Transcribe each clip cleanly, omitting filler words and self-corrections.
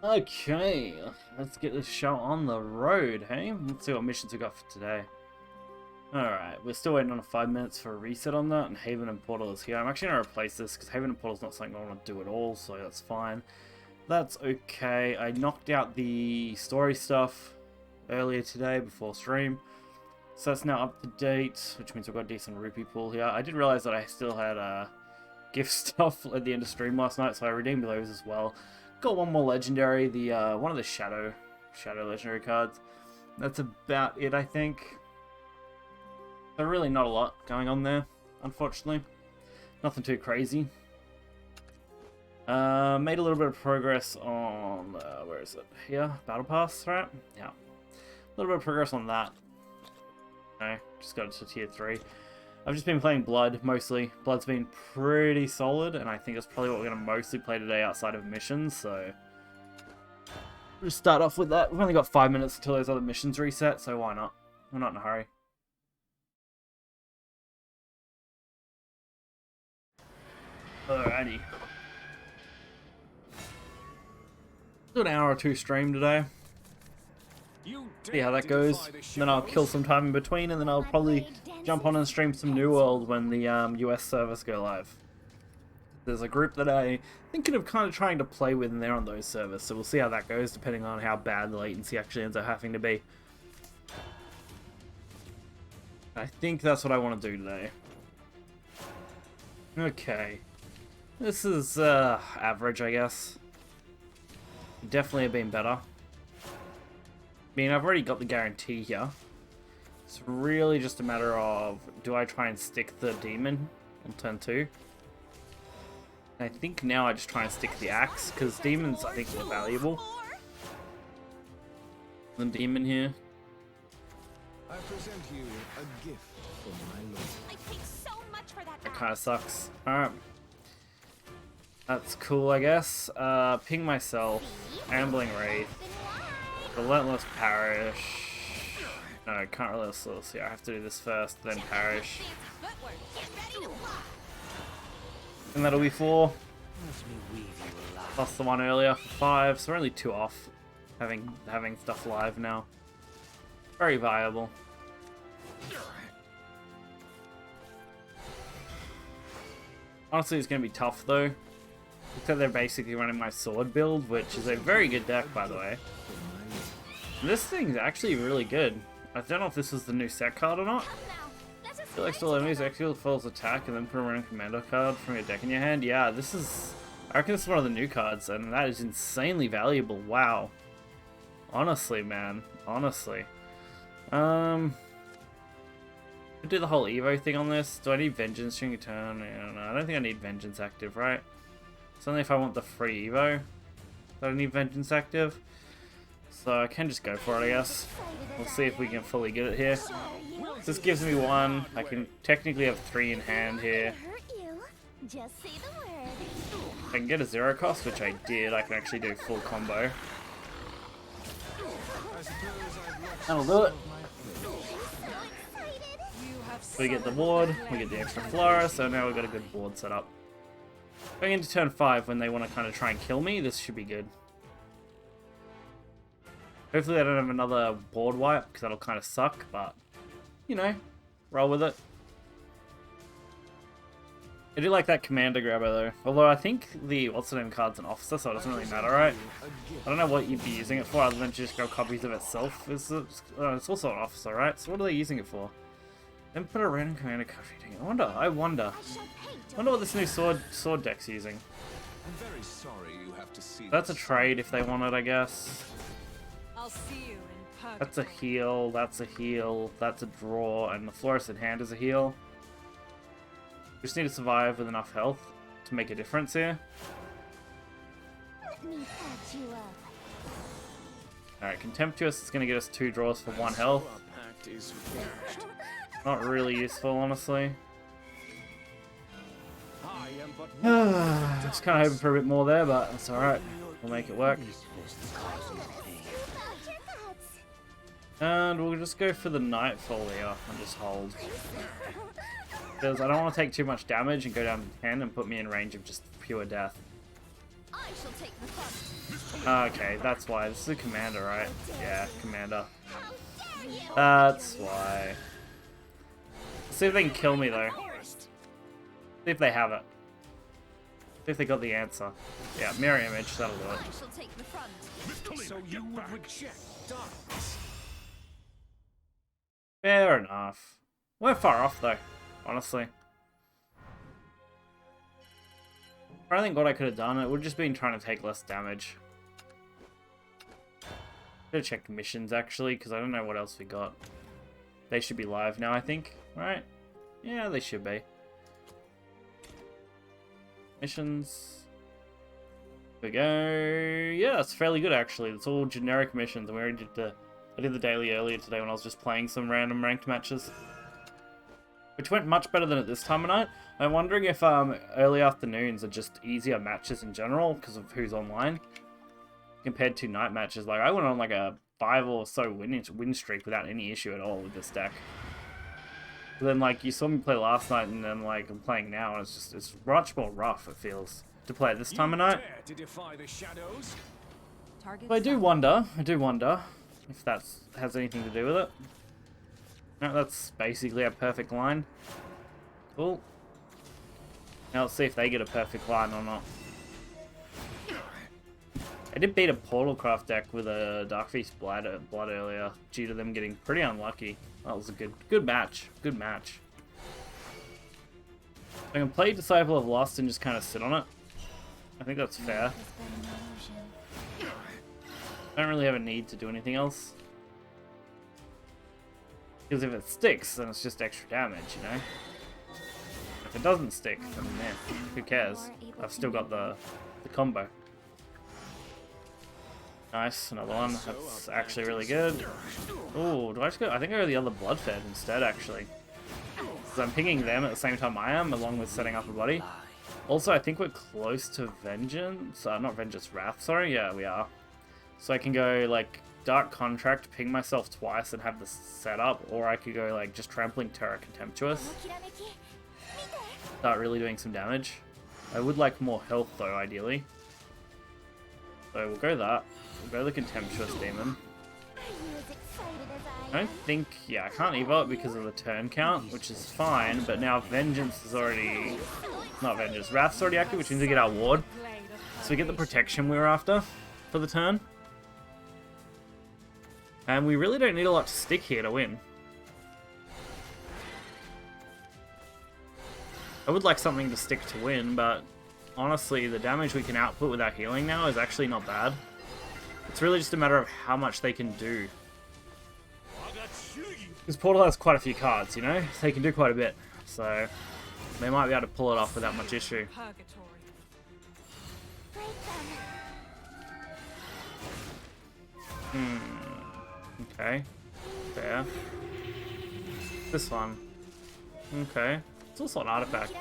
Okay, let's get this show on the road, hey? Let's see what missions we got for today. Alright, we're still waiting on 5 minutes for a reset on that, and Haven and Portal is here. I'm actually going to replace this, because Haven and Portal is not something I want to do at all, so that's fine. That's okay. I knocked out the story stuff earlier today before stream, so that's now up to date, which means we've got a decent rupee pool here. I did realize that I still had gift stuff at the end of stream last night, so I redeemed those as well. Got one more legendary, the one of the shadow legendary cards. That's about it, I think. So really not a lot going on there, unfortunately. Nothing too crazy. Made a little bit of progress on, where is it? Here? Battle Pass, right? Yeah. A little bit of progress on that. Okay, just got it to tier 3. I've just been playing Blood, mostly. Blood's been pretty solid, and I think it's probably what we're going to mostly play today outside of missions, so... We'll just start off with that. We've only got 5 minutes until those other missions reset, so why not? We're not in a hurry. Alrighty. Do an hour or two stream today. See how that goes. And then I'll kill some time in between, and then I'll probably jump on and stream some New World when the US servers go live. There's a group that I thinking of kind of trying to play with, and they're on those servers, so we'll see how that goes, depending on how bad the latency actually ends up having to be. I think that's what I want to do today. Okay. This is average, I guess. Definitely have been better. I mean, I've already got the guarantee here. It's really just a matter of, do I try and stick the demon on turn 2? I think now I just try and stick the axe, because demons I think are valuable. The demon here. I present you a gift from my lord. I paid so much for That kind of sucks. Alright. That's cool, I guess. Ping myself. Ambling Wraith. Relentless Parish. No, I can't Relentless. Yeah, I have to do this first, then Parish. And that'll be 4. Plus the one earlier for 5, so we're only 2 off. Having stuff live now. Very viable. Honestly, it's going to be tough though. Except they're basically running my sword build, which is a very good deck, by the way. This thing's actually really good. I don't know if this is the new set card or not. Select all enemies, execute Foil's attack, and then put a random commander card from your deck in your hand. Yeah, this is... I reckon this is one of the new cards, and that is insanely valuable. Wow. Honestly, man. Honestly. Do the whole Evo thing on this. Do I need Vengeance during a turn? I don't think I need Vengeance active, right? It's only if I want the free Evo that I need Vengeance active. So I can just go for it, I guess. We'll see if we can fully get it here. This gives me 1. I can technically have 3 in hand here. I can get a 0 cost, which I did. I can actually do full combo. That'll do it. We get the ward, we get the extra flora, so now we've got a good board set up. Going into turn 5 when they want to kind of try and kill me, this should be good. Hopefully I don't have another board wipe, because that'll kind of suck, but, you know, roll with it. I do like that commander grabber though, although I think the what's-the-name card's an officer, so it doesn't really matter, right? I don't know what you'd be using it for other than just grab copies of itself. It's also an officer, right? So what are they using it for? Then put a random commander card reading. I wonder what this new sword deck's using. I'm very sorry you have to see That's a trade if they want it, I guess. I'll see you in That's a heal, that's a heal, that's a draw, and the Florist in hand is a heal. Just need to survive with enough health to make a difference here. Let me patch you up. Alright, Contemptuous is going to get us 2 draws for 1 health. Not really useful, honestly. Just kind of hoping for a bit more there, but that's alright. We'll make it work. And we'll just go for the Nightfall here and just hold. Because I don't want to take too much damage and go down to 10 and put me in range of just pure death. I shall take the front. Okay, that's why. This is a commander, right? Yeah, commander. How dare you! That's why. See if they can kill me, though. See if they have it. See if they got the answer. Yeah, mirror image, that'll do it. I shall take the front. So you would reject darkness. Fair enough. We're far off, though, honestly. I think what I could have done, it would have just been trying to take less damage. Should have checked missions, actually, because I don't know what else we got. They should be live now, I think. Right? Yeah, they should be. Missions. There we go. Yeah, it's fairly good, actually. It's all generic missions, and we already did I did the daily earlier today when I was just playing some random ranked matches. Which went much better than at this time of night. I'm wondering if early afternoons are just easier matches in general because of who's online compared to night matches. Like I went on like a 5 or so win streak without any issue at all with this deck. But then like you saw me play last night and then like I'm playing now and it's much more rough it feels to play at this time of night. Dare to defy the shadows? But I do wonder if that has anything to do with it. No, that's basically a perfect line. Cool. Now let's see if they get a perfect line or not. I did beat a Portalcraft deck with a Darkfeast Blood earlier, due to them getting pretty unlucky. That was a good match. Good match. I can play Disciple of Lost and just kind of sit on it. I think that's fair. I don't really have a need to do anything else. Because if it sticks, then it's just extra damage, you know? If it doesn't stick, then yeah, who cares? I've still got the combo. Nice, another one. That's actually really good. Oh, do I just go? I think I go the other Bloodfed instead, actually. Because I'm picking them at the same time I am, along with setting up a body. Also, I think we're close to Vengeance. Not Vengeance, Wrath, sorry. Yeah, we are. So I can go, like, Dark Contract, ping myself twice and have this set up, or I could go, like, just Trampling Terror Contemptuous. Start really doing some damage. I would like more health, though, ideally. So we'll go that. We'll go the Contemptuous Demon. I don't think... Yeah, I can't evoke because of the turn count, which is fine, but now Vengeance is already... Not Vengeance, Wrath's already active, which means we get our ward. So we get the protection we were after for the turn. And we really don't need a lot to stick here to win. I would like something to stick to win, but honestly, the damage we can output with our healing now is actually not bad. It's really just a matter of how much they can do. Because Portal has quite a few cards, you know? They can do quite a bit. So, they might be able to pull it off without much issue. Okay. Fair. This one. Okay. It's also an artifact.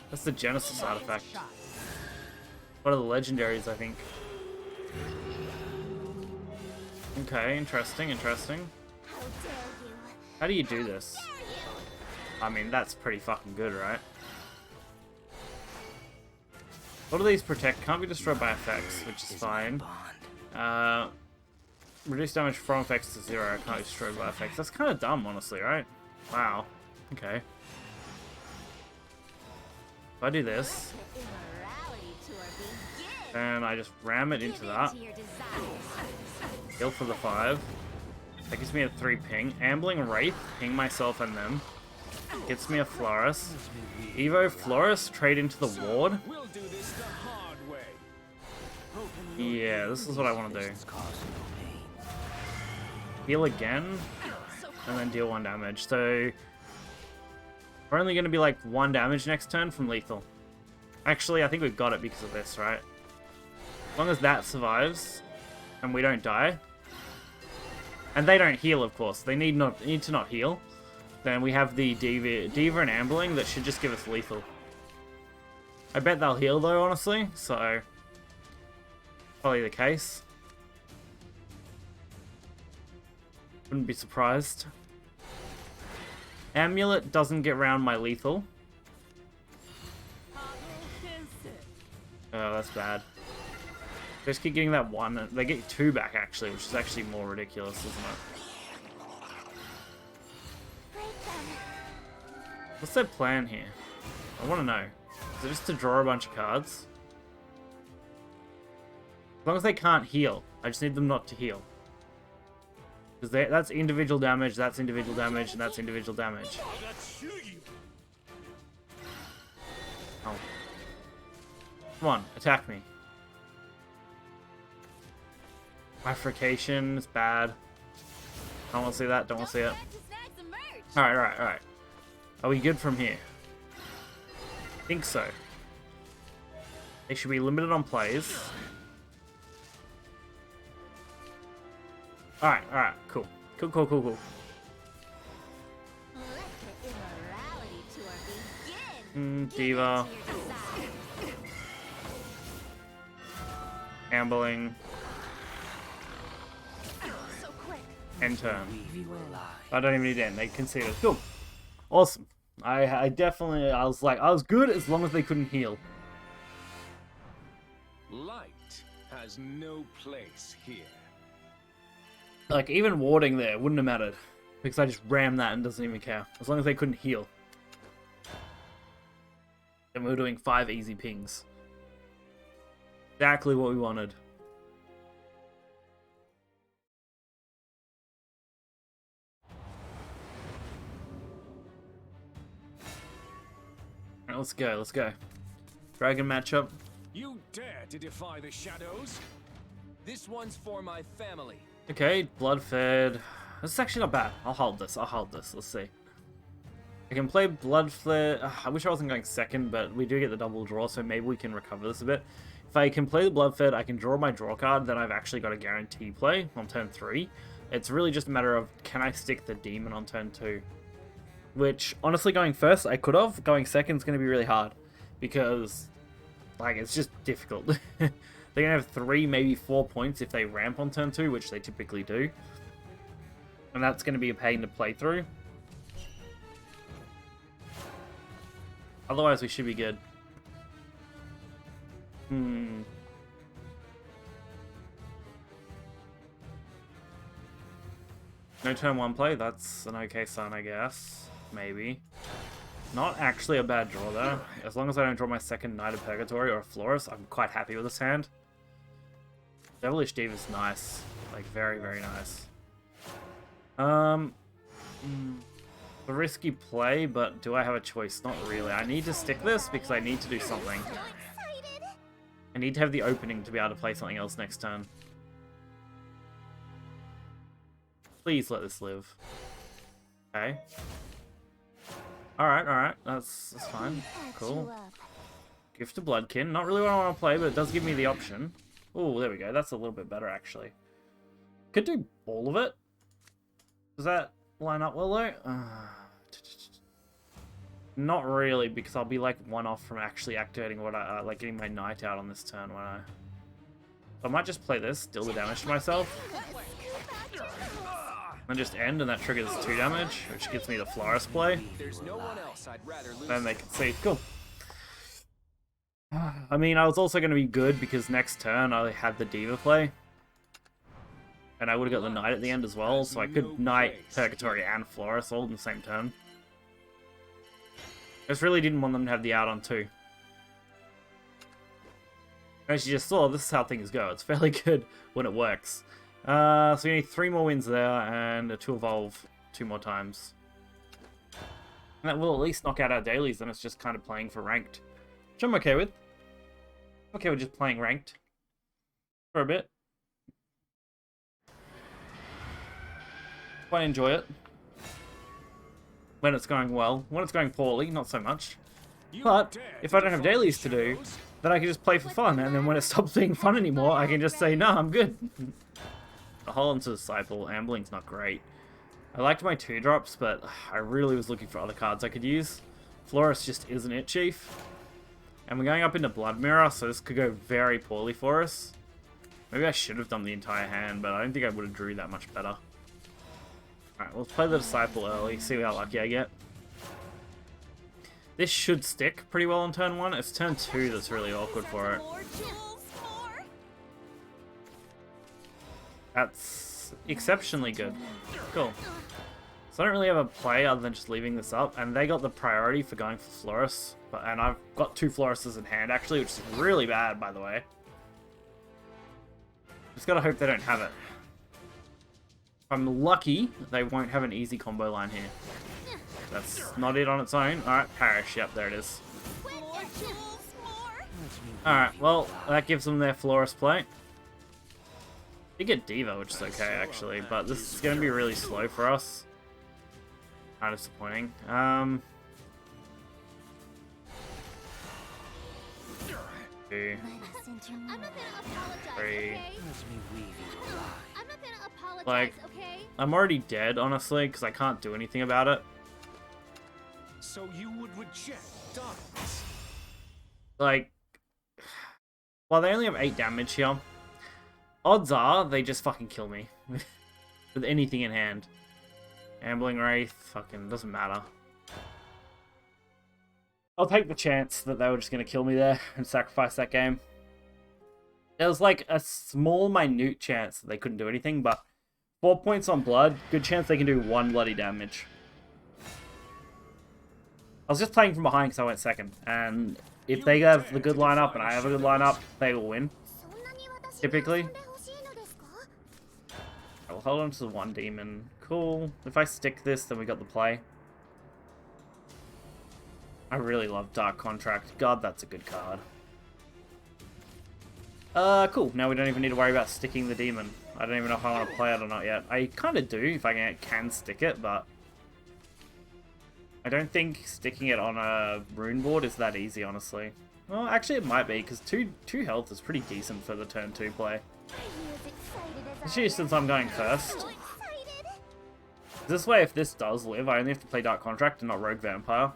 That's the Genesis artifact. One of the legendaries, I think. Okay, interesting, interesting. How do you do this? I mean, that's pretty fucking good, right? What do these protect? Can't be destroyed by effects, which is fine. Reduce damage from effects to 0. Can't be destroyed by effects. That's kind of dumb, honestly, right? Wow. Okay. If I do this, and I just ram it into that. Heal for the 5. That gives me a 3 ping. Ambling Wraith, ping myself and them. Gets me a Florus. Evo Florus, trade into the ward. Yeah, this is what I want to do. Heal again, and then deal 1 damage. So, we're only going to be like 1 damage next turn from lethal. Actually, I think we've got it because of this, right? As long as that survives, and we don't die, and they don't heal, of course. They need to not heal. Then we have the Diva and Ambling that should just give us lethal. I bet they'll heal though, honestly, so probably the case. Wouldn't be surprised. Amulet doesn't get around my lethal. Oh, that's bad. They just keep getting that one, and they get 2 back actually, which is actually more ridiculous, isn't it? What's their plan here? I want to know. Is it just to draw a bunch of cards? As long as they can't heal. I just need them not to heal. Because that's individual damage, that's individual damage, and that's individual damage. Oh. Come on, attack me. Bifurcation is bad. Don't want to see that, don't want to see it. Alright, alright, alright. Are we good from here? I think so. They should be limited on plays. Alright, alright, cool. Cool, cool, cool, cool. Diva. Gambling. End turn. I don't even need to end. They conceded. Cool. Awesome. I definitely, I was good as long as they couldn't heal. Light has no place here. Like, even warding there wouldn't have mattered. Because I just rammed that and doesn't even care. As long as they couldn't heal. And we were doing 5 easy pings. Exactly what we wanted. Alright, let's go, let's go. Dragon matchup. You dare to defy the shadows? This one's for my family. Okay, blood fed. This is actually not bad. I'll hold this. I'll hold this. Let's see. I can play blood flare. I wish I wasn't going second, but we do get the double draw, so maybe we can recover this a bit. If I can play the blood fed, I can draw my draw card. Then I've actually got a guarantee play on turn 3. It's really just a matter of can I stick the demon on turn 2, which honestly going first I could have. Going second is going to be really hard because like it's just difficult. They're going to have 3, maybe 4 points if they ramp on turn 2, which they typically do. And that's going to be a pain to play through. Otherwise, we should be good. No turn 1 play, that's an okay sign, I guess. Maybe. Not actually a bad draw, though. As long as I don't draw my second Knight of Purgatory or a Florist, I'm quite happy with this hand. Devilish Diva is nice. Like, very, very nice. A risky play, but do I have a choice? Not really. I need to stick this because I need to do something. I need to have the opening to be able to play something else next turn. Please let this live. Okay. Alright, alright. That's fine. Cool. Gift of Bloodkin. Not really what I want to play, but it does give me the option. Oh, there we go. That's a little bit better, actually. Could do all of it. Does that line up well, though? Not really, because I'll be like 1 off from actually activating what I like getting my Knight out on this turn when I might just play this, deal the damage to myself, and just end, and that triggers 2 damage, which gets me the Florist play. There's no one else I'd rather lose. Then they can see. Cool. I mean, I was also going to be good because next turn I had the Diva play. And I would have got the Knight at the end as well, so I could Knight, Purgatory, and Florist all in the same turn. I just really didn't want them to have the out on 2. As you just saw, this is how things go. It's fairly good when it works. So we need 3 more wins there, and to evolve 2 more times. And that will at least knock out our dailies, then it's just kind of playing for ranked. Which I'm okay with. Okay with just playing ranked. For a bit. Quite enjoy it. When it's going well. When it's going poorly, not so much. But if I don't have dailies to do, then I can just play for fun, and then when it stops being fun anymore, I can just say, no, I'm good. The Holland's Disciple, Ambling's not great. I liked my 2-drops, but I really was looking for other cards I could use. Florist just isn't it, Chief. And we're going up into Blood Mirror, so this could go very poorly for us. Maybe I should have done the entire hand, but I don't think I would have drew that much better. Alright, let's play the Disciple early, see how lucky I get. This should stick pretty well on turn 1. It's turn 2 that's really awkward for it. That's exceptionally good. Cool. So I don't really have a play other than just leaving this up, and they got the priority for going for Florus, and I've got 2 Floruses in hand actually, which is really bad, by the way. Just gotta hope they don't have it. If I'm lucky, they won't have an easy combo line here. That's not it on its own. Alright, Parish, yep, there it is. Alright, well, that gives them their Florus play. You get Diva, which is okay actually, but this is gonna be really slow for us. Kind of disappointing. 2, 3. Like, I'm already dead, honestly, because I can't do anything about it. So you would reject darkness? Like, well, they only have 8 damage here. Odds are they just fucking kill me with anything in hand. Ambling Wraith, fucking doesn't matter. I'll take the chance that they were just going to kill me there and sacrifice that game. There was like a small, minute chance that they couldn't do anything, but 4 points on blood, good chance they can do 1 bloody damage. I was just playing from behind because I went second, and if they have the good lineup and I have a good lineup, they will win. Typically. I will hold on to the 1 demon. Cool. If I stick this, then we got the play. I really love Dark Contract. God, that's a good card. Cool. Now we don't even need to worry about sticking the demon. I don't even know if I want to play it or not yet. I kind of do, if I can stick it, but I don't think sticking it on a rune board is that easy, honestly. Well, actually it might be, because 2 health is pretty decent for the turn 2 play. Especially since I'm going first. This way, if this does live, I only have to play Dark Contract and not Rogue Vampire.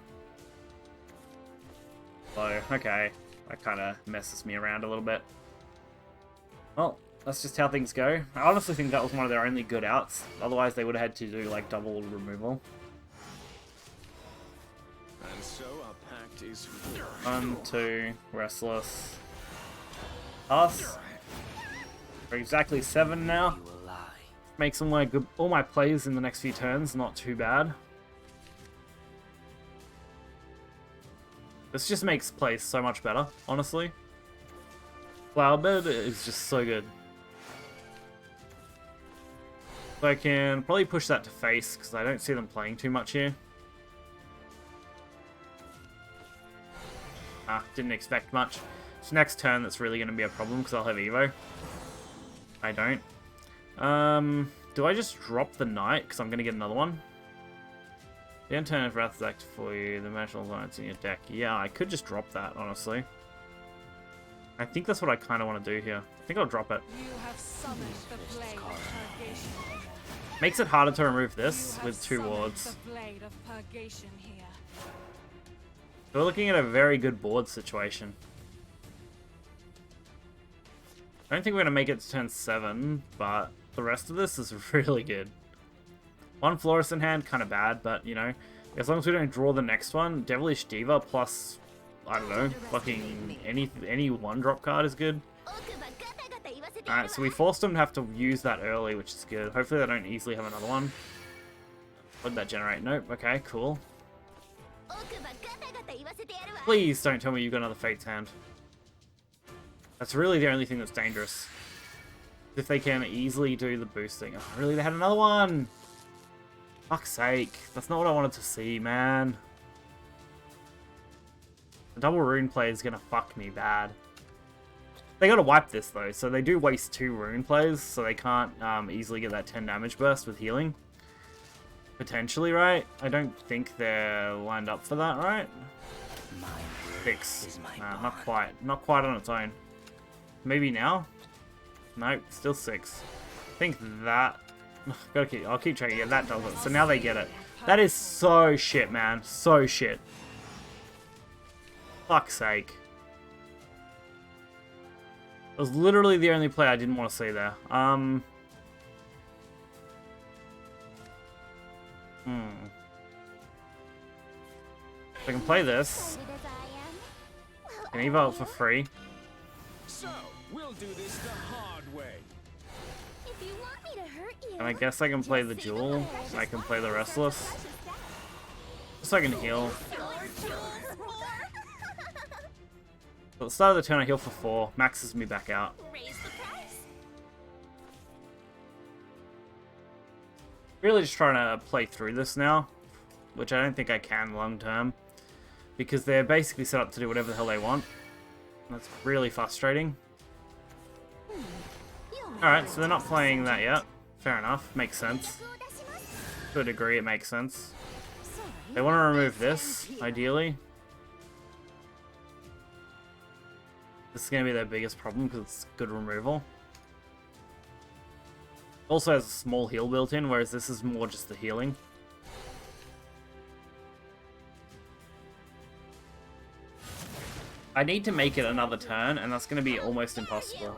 So, okay. That kind of messes me around a little bit. Well, that's just how things go. I honestly think that was one of their only good outs. Otherwise, they would have had to do, like, double removal. And so our pact is 1, 2, Restless. Us. We're exactly 7 now. Makes all my plays in the next few turns not too bad. This just makes plays so much better, honestly. Flowerbed is just so good. So I can probably push that to face, because I don't see them playing too much here. Didn't expect much. It's next turn that's really going to be a problem, because I'll have Evo. I don't. Do I just drop the Knight, because I'm going to get another one? The end turn of Wrath is active for you, the Magical Alliance in your deck. Yeah, I could just drop that, honestly. I think that's what I kind of want to do here. I think I'll drop it. You have summoned the blade of purgation. Makes it harder to remove this with 2 wards. The blade of purgation here. We're looking at a very good board situation. I don't think we're going to make it to turn 7, but the rest of this is really good. 1 Florus in hand, kind of bad, but, you know, as long as we don't draw the next one, Devilish Diva plus, I don't know, fucking any 1-drop card is good. Alright, so we forced them to have to use that early, which is good. Hopefully they don't easily have another one. What did that generate? Nope, okay, cool. Please don't tell me you've got another Fate's Hand. That's really the only thing that's dangerous. If they can easily do the boosting. Oh, really? They had another one! Fuck's sake. That's not what I wanted to see, man. The double rune play is gonna fuck me bad. They gotta wipe this, though, so they do waste 2 rune plays, so they can't easily get that 10 damage burst with healing. Potentially, right? I don't think they're lined up for that, right? 6. Nah, not quite. Not quite on its own. Maybe now? Nope, still 6. I think that... I'll keep checking. Yeah, that does it. So now they get it. That is so shit, man. So shit. Fuck's sake. It was literally the only play I didn't want to see there. I can play this. I can evo it for free. So, we'll do this the hard way. If you want me to hurt you, And I guess I can play the Jewel. And I can play the Restless. Just so I can heal. At the start of the turn, I heal for 4. Maxes me back out. raise the price. Really just trying to play through this now. Which I don't think I can long term. Because they're basically set up to do whatever the hell they want. That's really frustrating. Alright, so they're not playing that yet. Fair enough. Makes sense. To a degree, it makes sense. They want to remove this, ideally. This is going to be their biggest problem because it's good removal. Also has a small heal built in, whereas this is more just the healing. I need to make it another turn, and that's going to be almost impossible.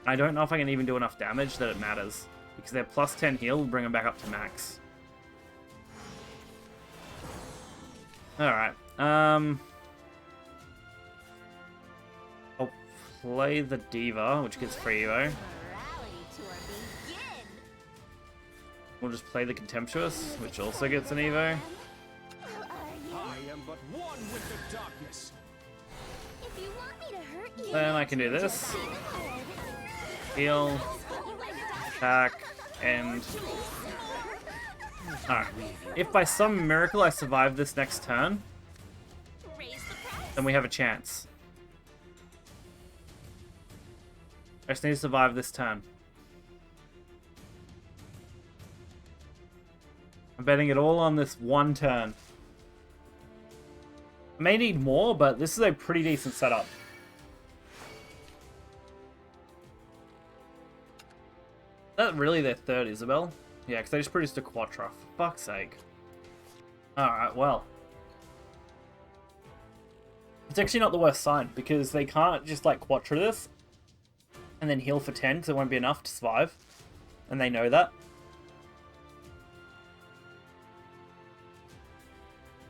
I don't know if I can even do enough damage that it matters. Because their plus 10 heal will bring them back up to max. Alright. I'll play the Diva, which gets free Evo. We'll just play the Contemptuous, which also gets an Evo. I am but one with the darkness. If you want me to hurt you, Then I can do this. Heal. Attack. End. Alright. If by some miracle I survive this next turn, then we have a chance. I just need to survive this turn. I'm betting it all on this one turn. I may need more, but this is a pretty decent setup. Is that really their third Isabel? Yeah, because they just produced a Quattro. For fuck's sake. Alright, well. It's actually not the worst sign, because they can't just, like, Quattro this and then heal for 10, because it won't be enough to survive. And they know that.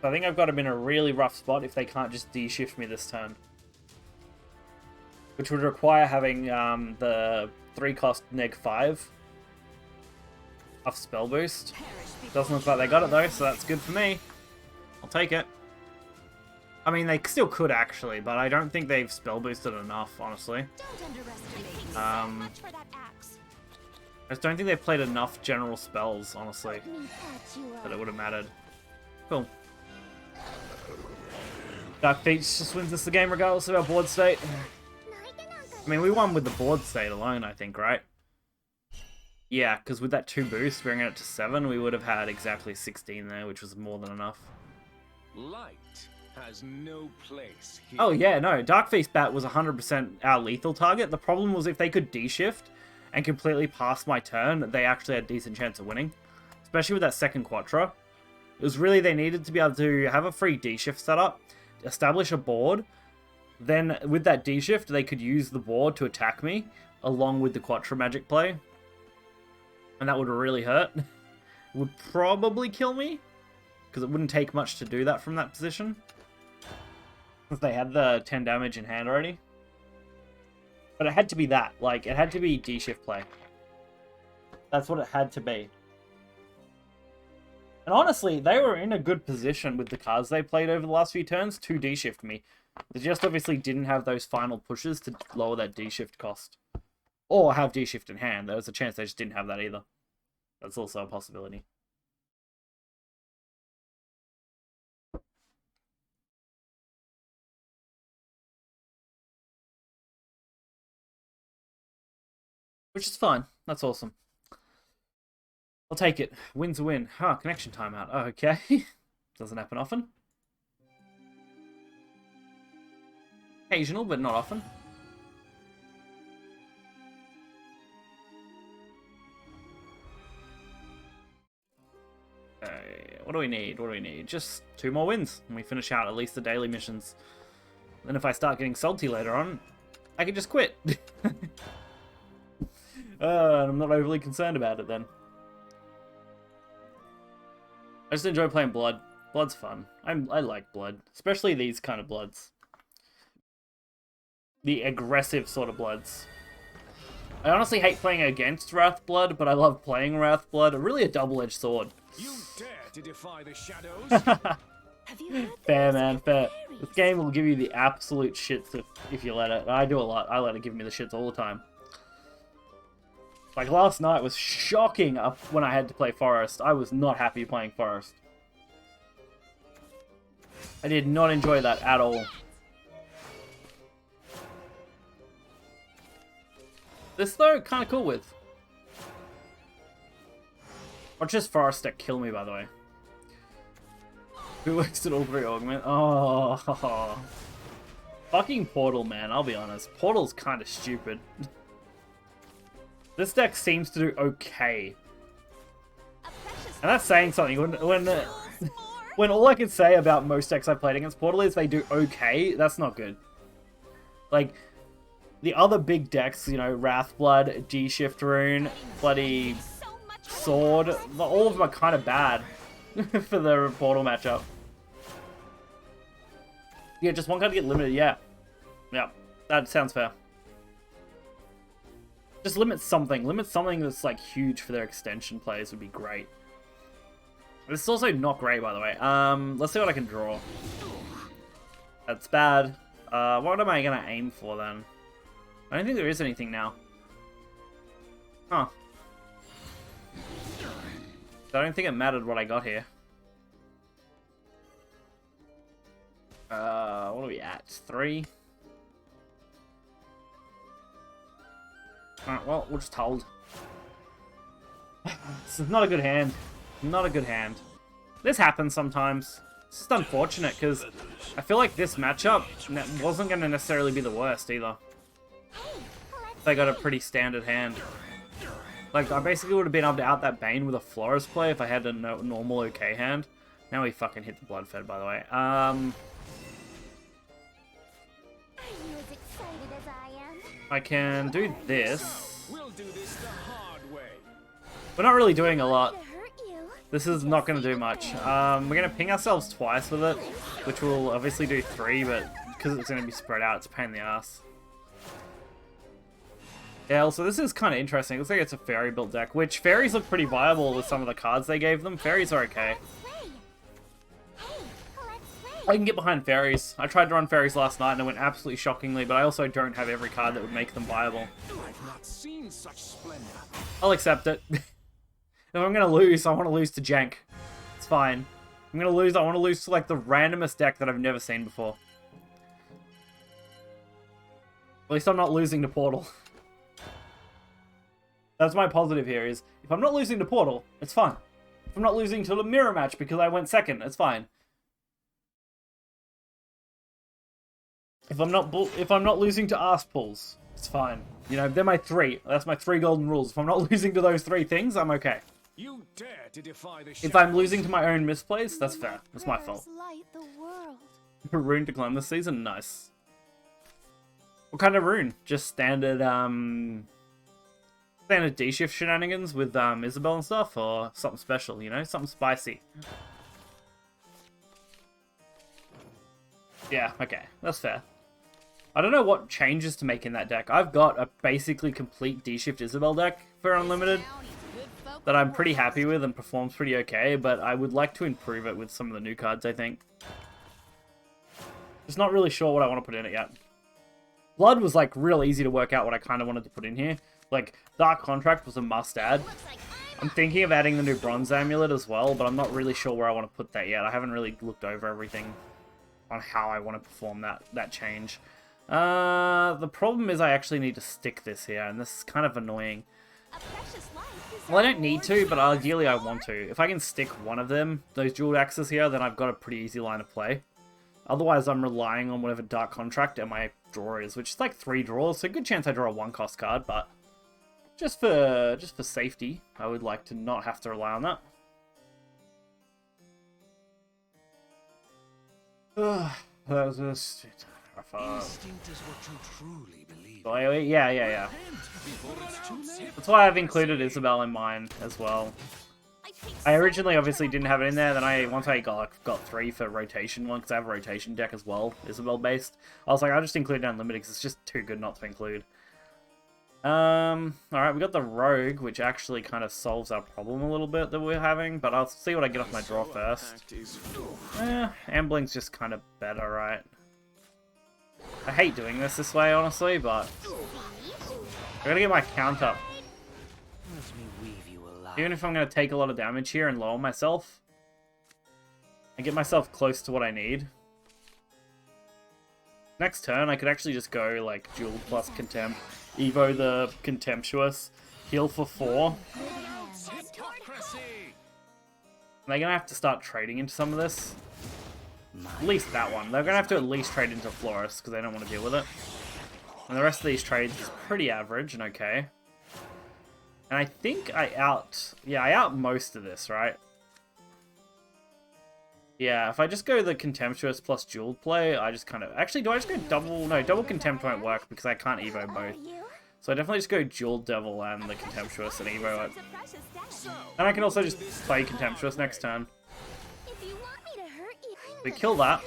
So I think I've got them in a really rough spot if they can't just D-shift me this turn. Which would require having the 3-cost neg-5 off spell boost. Doesn't look like they got it though, so that's good for me. I'll take it. I mean, they still could actually, but I don't think they've spell boosted enough, honestly. don't underestimate me. Much for that axe. I just don't think they've played enough general spells, honestly, Let me patch you up. that it would have mattered. Cool. Dark Beach just wins us the game regardless of our board state. I mean, we won with the board state alone, I think, right? Yeah, because with that 2 boost, bringing it to 7, we would have had exactly 16 there, which was more than enough. Light has no place here. Oh yeah, no, Dark Feast Bat was 100% our lethal target. The problem was if they could D-shift and completely pass my turn, they actually had a decent chance of winning. Especially with that second Quattro. It was really, they needed to be able to have a free D-shift setup, establish a board, then with that D-shift, they could use the board to attack me, along with the Quattro magic play. And that would really hurt. It would probably kill me, because it wouldn't take much to do that from that position. Since they had the 10 damage in hand already. But it had to be that. Like, it had to be D-shift play. That's what it had to be. And honestly, they were in a good position with the cards they played over the last few turns to D-shift me. They just obviously didn't have those final pushes to lower that D-shift cost. Or have D-shift in hand. There was a chance they just didn't have that either. That's also a possibility. Which is fine. That's awesome. I'll take it. Win's a win. Ah, connection timeout. Oh, okay. Doesn't happen often. Occasional, but not often. What do we need? What do we need? Just 2 more wins, and we finish out at least the daily missions. Then if I start getting salty later on, I can just quit. I'm not overly concerned about it then. I just enjoy playing Blood. Blood's fun. I like Blood, especially these kind of Bloods. The aggressive sort of Bloods. I honestly hate playing against Wrathblood, but I love playing Wrathblood. Really a double-edged sword. You dare to defy the shadows? Have you heard the Fair, music man, of fair. fairies? This game will give you the absolute shits if you let it. I do a lot. I let it give me the shits all the time. Like, last night was shocking when I had to play Forest. I was not happy playing Forest. I did not enjoy that at all. This, though, kind of cool with. Watch this Forest deck kill me, by the way. Who works at all 3 augment? Oh. Fucking Portal, man, I'll be honest. Portal's kind of stupid. This deck seems to do okay. And that's saying something. When all I can say about most decks I've played against Portal is they do okay, that's not good. Like, the other big decks, you know, Wrathblood, G-Shift Rune, bloody Sword, all of them are kind of bad for the Portal matchup. Yeah, just one card to get limited, yeah. Yeah, that sounds fair. Just limit something. Limit something that's, like, huge for their extension plays would be great. This is also not great, by the way. Let's see what I can draw. That's bad. What am I going to aim for, then? I don't think there is anything now. Huh. I don't think it mattered what I got here. What are we at? 3? Alright, well, we'll just hold. This is not a good hand. Not a good hand. This happens sometimes. It's just unfortunate, because I feel like this matchup wasn't going to necessarily be the worst, either. They got a pretty standard hand. Like, I basically would have been able to out that Bane with a Florist play if I had a normal okay hand. Now we fucking hit the Bloodfed, by the way. Are you as excited as I am? I can do this. We'll do this the hard way. We're not really doing a lot. To hurt you? This is not going to do much. We're going to ping ourselves twice with it, which will obviously do 3, but because it's going to be spread out, it's a pain in the ass. Yeah, also this is kind of interesting. It looks like it's a fairy built deck, which fairies look pretty viable with some of the cards they gave them. Fairies are okay. I can get behind fairies. I tried to run fairies last night and it went absolutely shockingly, but I also don't have every card that would make them viable. I've not seen such splendor. I'll accept it. If I'm going to lose, I want to lose to Jank. It's fine. I'm going to lose, I want to lose to like the randomest deck that I've never seen before. At least I'm not losing to Portal. That's my positive here is, if I'm not losing to Portal, it's fine. If I'm not losing to the mirror match because I went second, it's fine. If I'm not losing to arse pulls, it's fine. You know, they're my 3. That's my 3 golden rules. If I'm not losing to those 3 things, I'm okay. You dare to defy the If I'm losing to my own misplays, that's fair. That's my fault. Light the world. Rune to climb this season? Nice. What kind of rune? Just standard, standard D-shift shenanigans with, Isabel and stuff? Or something special, you know? Something spicy. Yeah, okay. That's fair. I don't know what changes to make in that deck. I've got a basically complete D-shift Isabel deck for Unlimited that I'm pretty happy with and performs pretty okay, but I would like to improve it with some of the new cards, I think. Just not really sure what I want to put in it yet. Blood was, like, real easy to work out what I kind of wanted to put in here. Like, Dark Contract was a must-add. I'm thinking of adding the new Bronze Amulet as well, but I'm not really sure where I want to put that yet. I haven't really looked over everything on how I want to perform that change. The problem is I actually need to stick this here, and this is kind of annoying. Well, I don't need to, but ideally I want to. If I can stick one of them, those jeweled axes here, then I've got a pretty easy line of play. Otherwise, I'm relying on whatever Dark Contract and my draw is, which is like 3 draws, so good chance I draw a 1-cost card, but just for safety, I would like to not have to rely on that. That was just instinct is what you truly believe. Yeah. Before it's too late. That's why I've included Isabel in mine as well. I originally obviously didn't have it in there, then once I got 3 for rotation one, because I have a rotation deck as well, Isabel based, I was like, I'll just include it Unlimited because it's just too good not to include. Alright, we got the Rogue, which actually kind of solves our problem a little bit that we're having, but I'll see what I get off my draw first. Ambling's just kind of better, right? I hate doing this way, honestly, but I gotta get my count up. Even if I'm gonna take a lot of damage here and lower myself, and get myself close to what I need. Next turn, I could actually just go, like, Duel plus Contempt, Evo the Contemptuous, heal for 4. They're gonna have to start trading into some of this. At least that one. They're gonna have to at least trade into Florist, because they don't want to deal with it. And the rest of these trades is pretty average and okay. And I think I out most of this, right? Yeah, if I just go the Contemptuous plus Dual play, I just kind of... Actually, do I just go double... No, double Contempt won't work because I can't Evo both. So I definitely just go Dual Devil and the Contemptuous and Evo it. And I can also just play Contemptuous next turn. We kill that.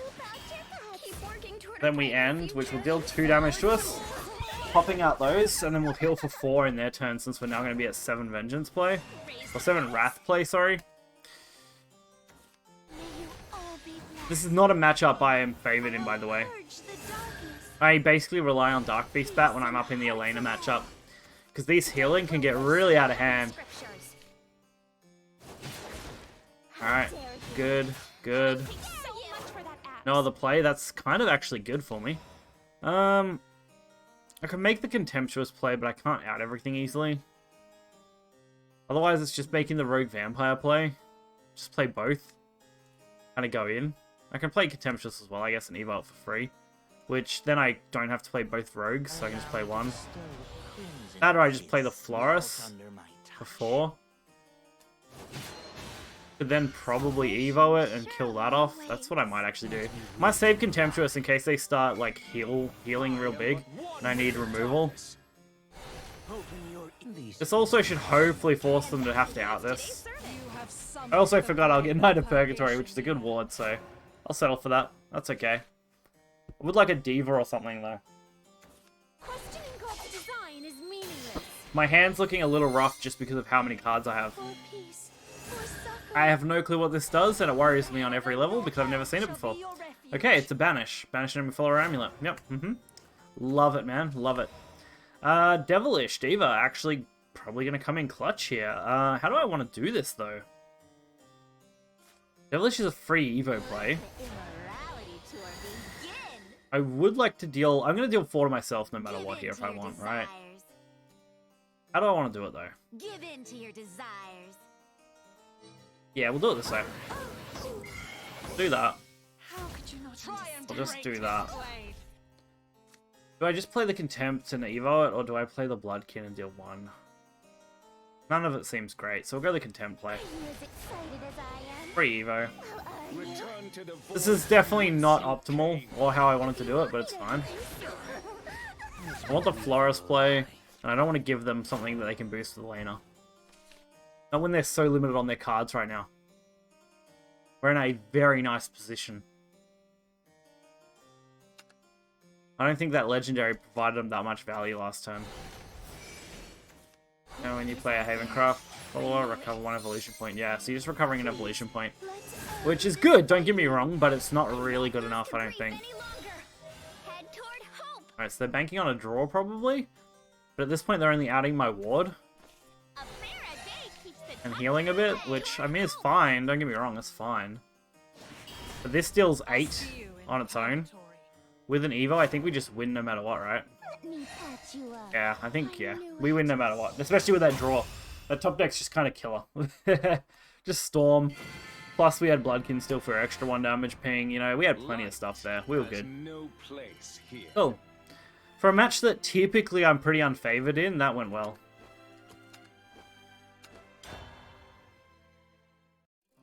Then we end, which will deal 2 damage to us. Popping out those, and then we'll heal for 4 in their turn since we're now going to be at 7 Vengeance play. Or 7 Wrath play, sorry. This is not a matchup I am favored in, by the way. I basically rely on Dark Beast Bat when I'm up in the Elena matchup. Because these healing can get really out of hand. Alright, good, good. No other play, that's kind of actually good for me. I can make the Contemptuous play, but I can't out everything easily. Otherwise, it's just making the Rogue Vampire play. Just play both. Kind of go in. I can play Contemptuous as well, I guess, and Evo it for free. Which, then I don't have to play both Rogues, so I can just play one. That or I just play the Florist for 4. Could then probably Evo it and kill that off. That's what I might actually do. Might save Contemptuous in case they start, like, healing real big, and I need removal. This also should hopefully force them to have to out this. I also forgot I'll get Knight of Purgatory, which is a good ward, so I'll settle for that. That's okay. I would like a Diva or something, though. My hand's looking a little rough just because of how many cards I have. I have no clue what this does, and it worries me on every level because I've never seen it before. Okay, it's a Banish. Banish enemy follower amulet. Yep, Love it, man. Love it. Devilish Diva, actually probably going to come in clutch here. How do I want to do this, though? Devilish is a free Evo play. I would like to deal... I'm going to deal 4 to myself no matter what here if I want, right? How do I want to do it, though? Give in to your desires. Yeah, we'll do it this way. Do that. I'll just do that. Do I just play the Contempt and Evo it, or do I play the Bloodkin and deal 1? None of it seems great, so we'll go the Contempt play. Free Evo. This is definitely not optimal, or how I wanted to do it, but it's fine. I want the Florist play, and I don't want to give them something that they can boost with Elena. Not when they're so limited on their cards right now. We're in a very nice position. I don't think that Legendary provided them that much value last turn. Now when you play a Havencraft follower, recover 1 evolution point. Yeah, so you're just recovering an evolution point. Which is good, don't get me wrong, but it's not really good enough, I don't think. Alright, so they're banking on a draw, probably. But at this point, they're only adding my ward. And healing a bit, which, I mean, is fine. Don't get me wrong, it's fine. But this deals 8 on its own. With an Evo, I think we just win no matter what, right? Yeah, I think, yeah. We win no matter what. Especially with that draw. That top deck's just kind of killer. Just Storm. Plus, we had Bloodkin still for extra 1 damage ping. You know, we had plenty of stuff there. We were good. Cool. For a match that typically I'm pretty unfavored in, that went well.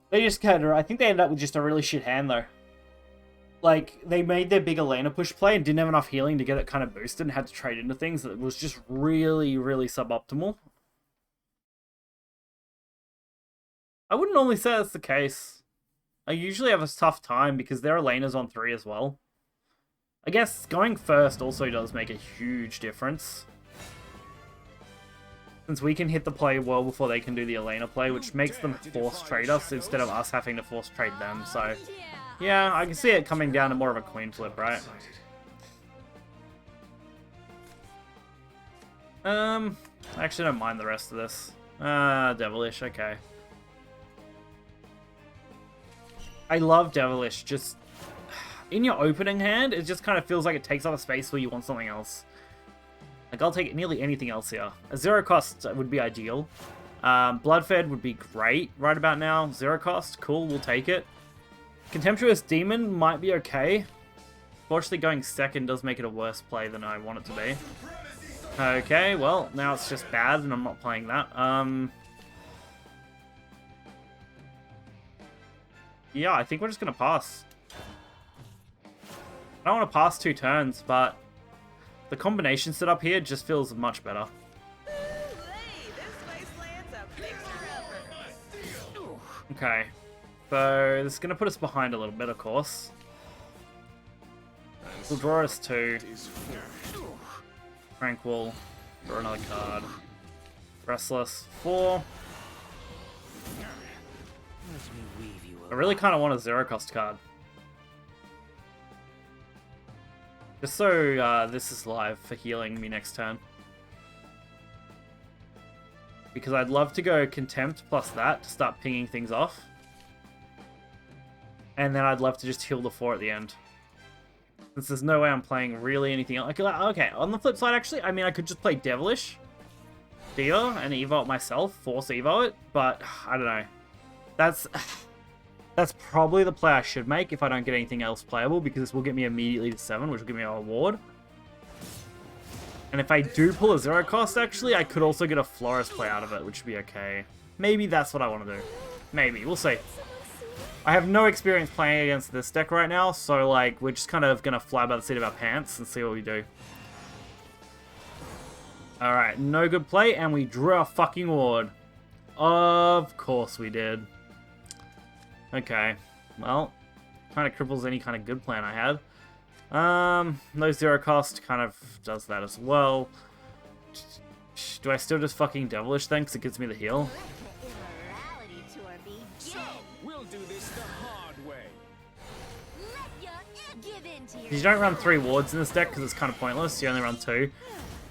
They just kind of... I think they ended up with just a really shit hand, though. Like, they made their big Elena push play and didn't have enough healing to get it kind of boosted and had to trade into things that was just really, really suboptimal. I wouldn't normally say that's the case. I usually have a tough time because their Elena's on 3 as well. I guess going first also does make a huge difference. Since we can hit the play well before they can do the Elena play, which makes them force trade us instead of us having to force trade them. So, yeah, I can see it coming down to more of a coin flip, right? I actually don't mind the rest of this. Devilish, okay. I love Devilish, just in your opening hand, it just kind of feels like it takes up a space where you want something else. Like, I'll take nearly anything else here. A 0 cost would be ideal. Bloodfed would be great right about now. 0 cost, cool, we'll take it. Contemptuous Demon might be okay. Fortunately, going second does make it a worse play than I want it to be. Okay, well, now it's just bad and I'm not playing that. Yeah, I think we're just going to pass. I don't want to pass 2 turns, but the combination setup here just feels much better. Okay, so this is going to put us behind a little bit, of course. We'll draw us 2. Tranquil, draw another card. Restless, 4. I really kind of want a 0 cost card. Just so this is live for healing me next turn. Because I'd love to go Contempt plus that to start pinging things off. And then I'd love to just heal the 4 at the end. Since there's no way I'm playing really anything else. Okay, on the flip side, actually, I mean, I could just play Devilish, Diva, and Evo it myself, force Evo it, but I don't know. That's probably the play I should make if I don't get anything else playable, because this will get me immediately to 7, which will give me a reward. And if I do pull a 0 cost, actually, I could also get a Florist play out of it, which would be okay. Maybe that's what I want to do. Maybe, we'll see. I have no experience playing against this deck right now, so like we're just kind of gonna fly by the seat of our pants and see what we do. Alright, no good play, and we drew our fucking ward. Of course we did. Okay, well, kind of cripples any kind of good plan I had. No 0 cost kind of does that as well. Do I still just fucking Devilish then, because it gives me the heal? You don't run 3 wards in this deck because it's kind of pointless. You only run 2.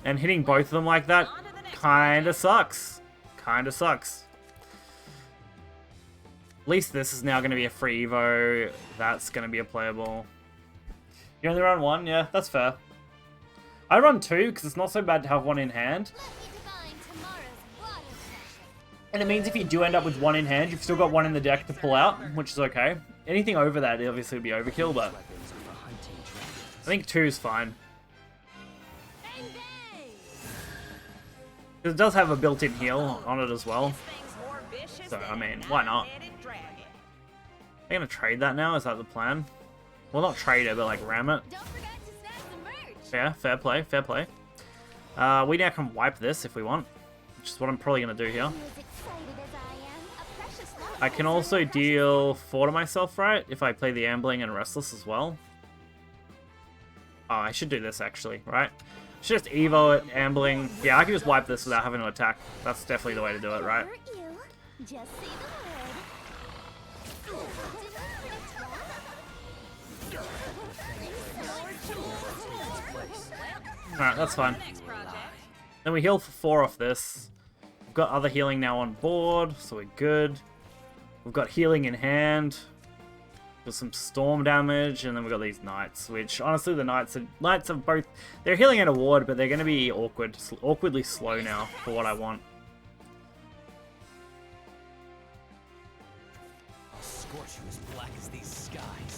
And hitting both of them like that kind of sucks. Kind of sucks. At least this is now going to be a free Evo. That's going to be a playable. You only run 1? Yeah, that's fair. I run 2 because it's not so bad to have 1 in hand. And it means if you do end up with 1 in hand, you've still got 1 in the deck to pull out, which is okay. Anything over that obviously would be overkill, but I think 2 is fine. It does have a built-in heal on it as well. So, I mean, why not? I'm going to trade that now, is that the plan? Well, not trade it, but like ram it. Fair play, fair play. We now can wipe this if we want, which is what I'm probably going to do here. I can also deal 4 to myself, right? If I play the Ambling and Restless as well. Oh, I should do this actually, right? Should just Evo it, Ambling. Yeah, I can just wipe this without having to attack. That's definitely the way to do it, right? Alright, that's fine. Then we heal for 4 off this. We've got other healing now on board, so we're good. We've got healing in hand. With some storm damage, and then we've got these knights, which honestly the knights are both, they're healing at a ward, but they're going to be awkwardly slow now for what I want.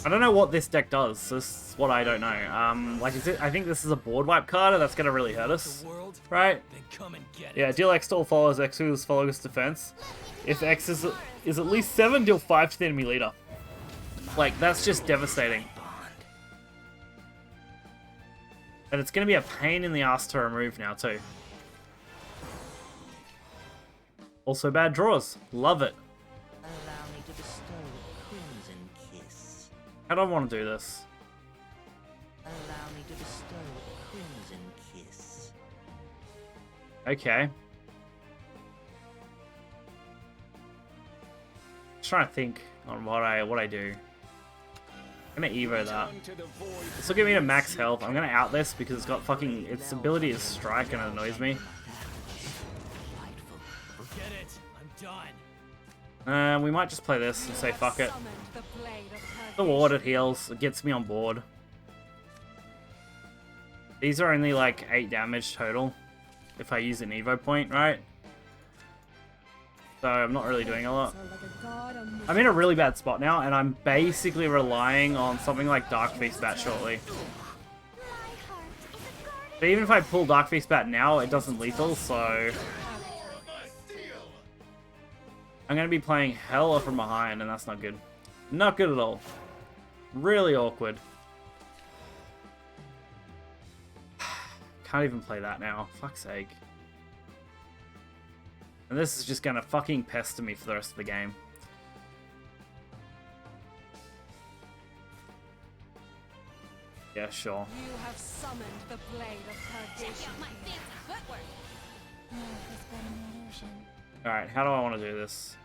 I don't know what this deck does. This is what I don't know. Like, I think this is a board wipe card, and that's going to really hurt us, right? Yeah, deal X to all followers, X to his followers defense. If X is at least 7, deal 5 to the enemy leader. Like, that's just devastating. And it's going to be a pain in the ass to remove now, too. Also bad draws. Love it. Allow me to bestow a crimson kiss. How do I want to do this? Allow me to bestow a crimson kiss. Okay. trying to think on what I do. I'm gonna Evo that. This will give me to max health. I'm gonna out this because it's got fucking... Its ability is strike and it annoys me. Forget it. I'm done. We might just play this and say You have fuck it. summoned the blade of The ward, it heals. It gets me on board. These are only like 8 damage total if I use an Evo point, right? So I'm not really doing a lot. I'm in a really bad spot now, and I'm basically relying on something like Dark Feast Bat shortly. But even if I pull Dark Feast Bat now, it doesn't lethal, so... I'm going to be playing hella from behind, and that's not good. Not good at all. Really awkward. Can't even play that now. Fuck's sake. And this is just gonna fucking pester me for the rest of the game. Yeah, sure. You have summoned the blade of purgation. Alright, how do I want to do this?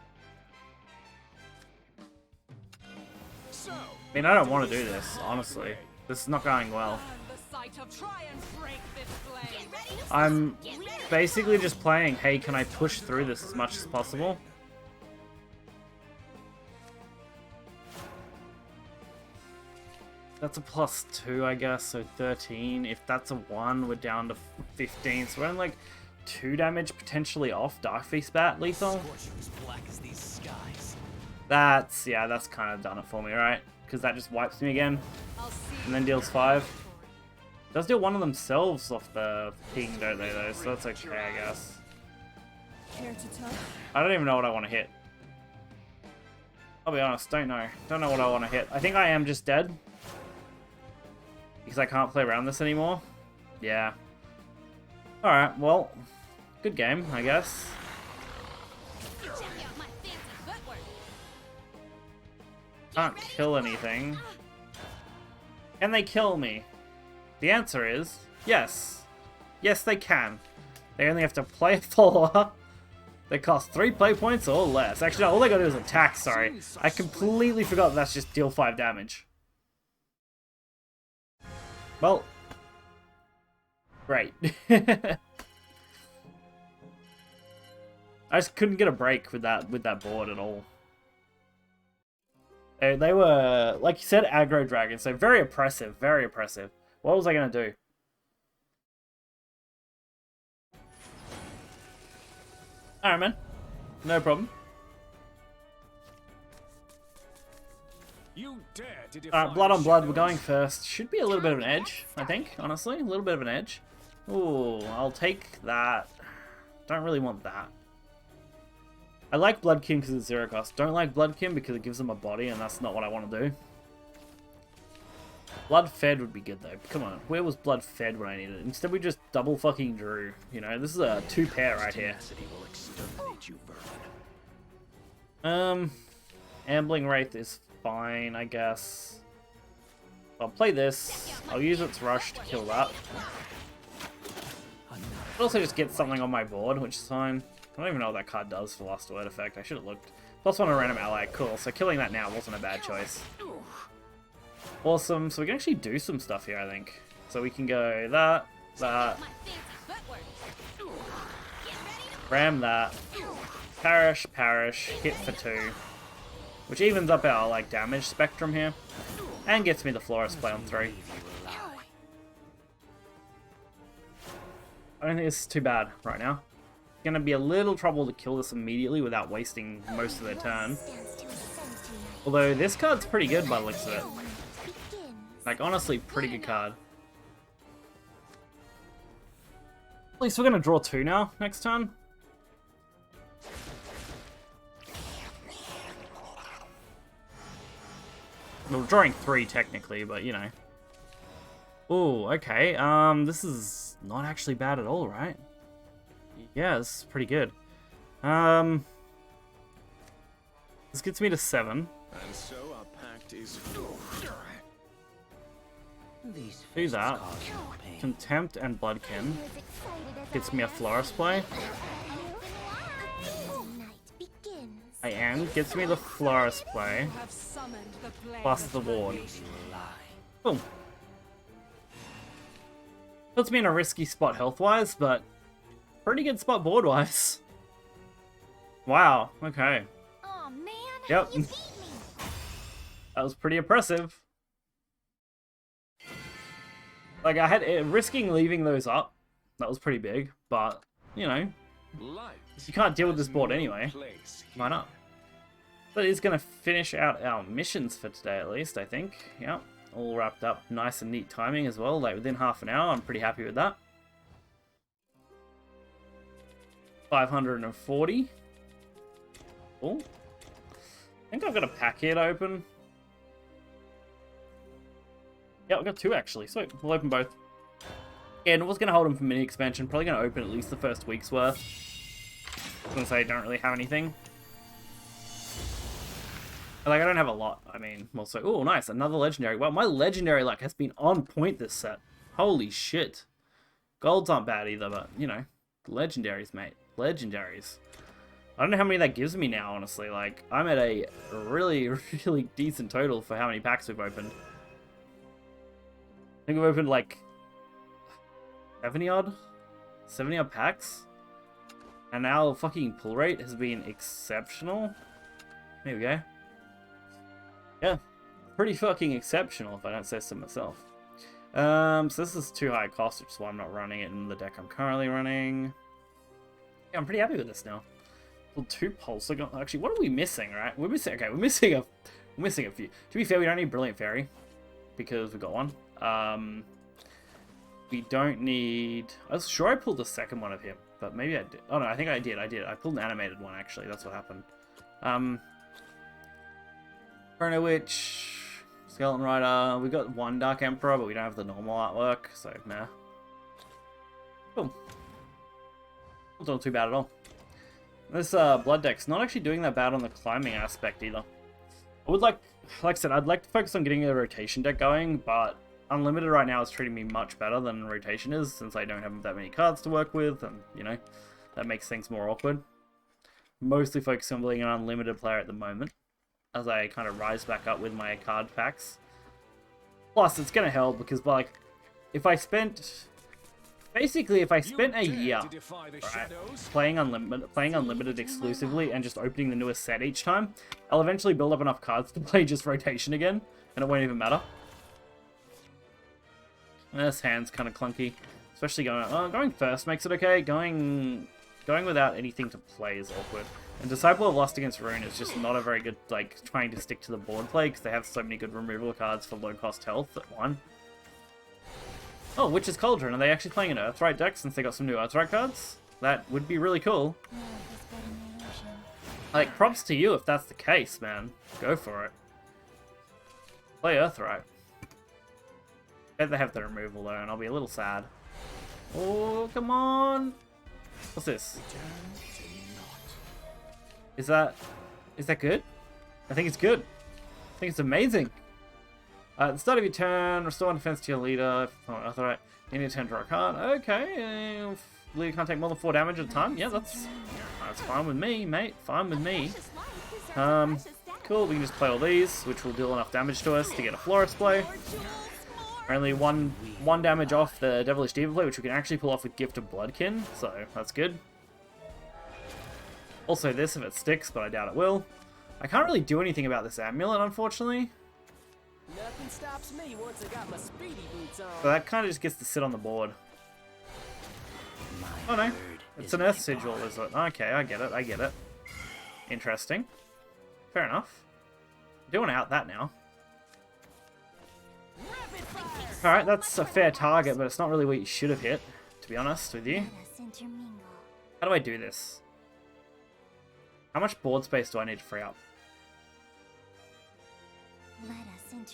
So, I mean, I don't want to do this, honestly. This is not going well. The sight of try and break this blade. I'm basically just playing, hey, can I push through this as much as possible? That's a +2, I guess, so 13. If that's a 1, we're down to 15. So we're only like 2 damage potentially off Dark Feast Bat lethal. As black as these skies. That's, yeah, that's kind of done it for me, right? Because that just wipes me again. I'll see And then deals 5. Does deal one of themselves off the ping, don't they, though? So that's okay, I guess. I don't even know what I want to hit. I'll be honest, don't know. Don't know what I want to hit. I think I am just dead. Because I can't play around this anymore. Yeah. Alright, well. Good game, I guess. Can't kill anything. Can they kill me? The answer is yes. Yes, they can. They only have to play a follower. They cost 3 play points or less. Actually, no, all they gotta do is attack, sorry. I completely forgot that's just deal 5 damage. Well. Great. I just couldn't get a break with that board at all. They were, like you said, aggro dragons, so very oppressive, very oppressive. What was I gonna do? Alright, man. No problem. you dare to defy Alright, blood on blood, we're shadows? going first. Should be a little bit of an edge, I think, honestly. A little bit of an edge. Ooh, I'll take that. Don't really want that. I like Bloodkin because it's 0 cost. Don't like Bloodkin because it gives them a body, and that's not what I want to do. Blood fed would be good though. Come on, where was blood fed when I needed it? Instead we just double fucking drew. You know, this is a 2 pair right here. Ambling Wraith is fine, I guess. I'll play this. I'll use its rush to kill that. It also just gets something on my board, which is fine. I don't even know what that card does for Last Word effect. I should have looked. +1 on a random ally. Cool. So killing that now wasn't a bad choice. Awesome. So we can actually do some stuff here, I think. So we can go that, ram that, parish, hit for 2. Which evens up our like damage spectrum here. And gets me the Florist play on 3. I don't think this is too bad right now. Gonna be a little trouble to kill this immediately without wasting most of their turn. Although this card's pretty good by the looks of it. Like honestly, pretty good card. At least we're gonna draw 2 now next turn. We're drawing 3 technically, but you know. Ooh, okay. This is not actually bad at all, right? Yeah, this is pretty good. This gets me to 7. And so our pact is Do that. Contempt and Bloodkin. Gets me a Florist play. My end gets me the Florist play, You have summoned the blade plus of the ward. purgation. Boom. Puts me in a risky spot health-wise, but pretty good spot board-wise. Wow, okay. Oh man, Yep. you beat me. That was pretty impressive. Like, I had risking leaving those up. That was pretty big, but, you know, you can't deal with this board anyway. Why not? That is going to finish out our missions for today, at least, I think. Yep. All wrapped up nice and neat timing as well, like within half an hour. I'm pretty happy with that. 540. Cool. I think I've got a pack here to open. Yeah, I've got 2 actually. Sweet. We'll open both. And I was going to hold them for mini expansion. Probably going to open at least the first week's worth. I was going to say I don't really have anything. Like, I don't have a lot. I mean, also, oh, nice, another legendary. Well, my legendary luck has been on point this set. Holy shit. Golds aren't bad either, but, you know, legendaries, mate. Legendaries. I don't know how many that gives me now, honestly. Like, I'm at a really, really decent total for how many packs we've opened. I think we've opened, like, 70-odd? 70-odd packs? And our fucking pull rate has been exceptional. There we go. Yeah, pretty fucking exceptional if I don't say so myself. So this is too high cost, which is why I'm not running it in the deck I'm currently running. Yeah, I'm pretty happy with this now. Well, 2 pulse. Actually, what are we missing, right? We're missing. Okay, we're missing a few. To be fair, we don't need Brilliant Fairy because we got one. We don't need. I was sure I pulled the second one of him, but maybe I did. Oh no, I think I did. I pulled an animated one actually. That's what happened. Chrono Witch, Skeleton Rider. We got 1 Dark Emperor, but we don't have the normal artwork, so nah. Cool. Not doing too bad at all. This blood deck's not actually doing that bad on the climbing aspect either. I would like I said, I'd like to focus on getting a rotation deck going, but Unlimited right now is treating me much better than rotation is, since I don't have that many cards to work with, and, you know, that makes things more awkward. Mostly focusing on being an Unlimited player at the moment, as I kind of rise back up with my card packs. Plus, it's going to help because, like, if I spent... Basically, if I spent a year playing Unlimited exclusively and just opening the newest set each time, I'll eventually build up enough cards to play just rotation again, and it won't even matter. And this hand's kind of clunky, especially going first makes it okay. Going without anything to play is awkward. And Disciple of Lust against Rune is just not a very good, like, trying to stick to the board play, because they have so many good removal cards for low-cost health at 1. Oh, Witch's Cauldron. Are they actually playing an Earthright deck since they got some new Earthright cards? That would be really cool. Like, props to you if that's the case, man. Go for it. Play Earthright. Bet they have the removal though, and I'll be a little sad. Oh, come on! What's this? Is that good? I think it's good. I think it's amazing. At the start of your turn, restore one defense to your leader. Alright, you need to turn draw a card. Okay, leader can't take more than 4 damage at a time. Yeah, that's fine with me, mate. Fine with me. Cool. We can just play all these, which will deal enough damage to us to get a Florist play. Only one damage off the Devilish Diva play, which we can actually pull off with Gift of Bloodkin, so that's good. Also this if it sticks, but I doubt it will. I can't really do anything about this amulet, unfortunately. Nothing stops me once I got my speedy boots on. So that kind of just gets to sit on the board. Oh no, it's an Earth Sigil, is it? Okay, I get it. Interesting. Fair enough. Doing out that now. Alright, that's a fair target, but it's not really what you should have hit, to be honest with you. How do I do this? How much board space do I need to free up?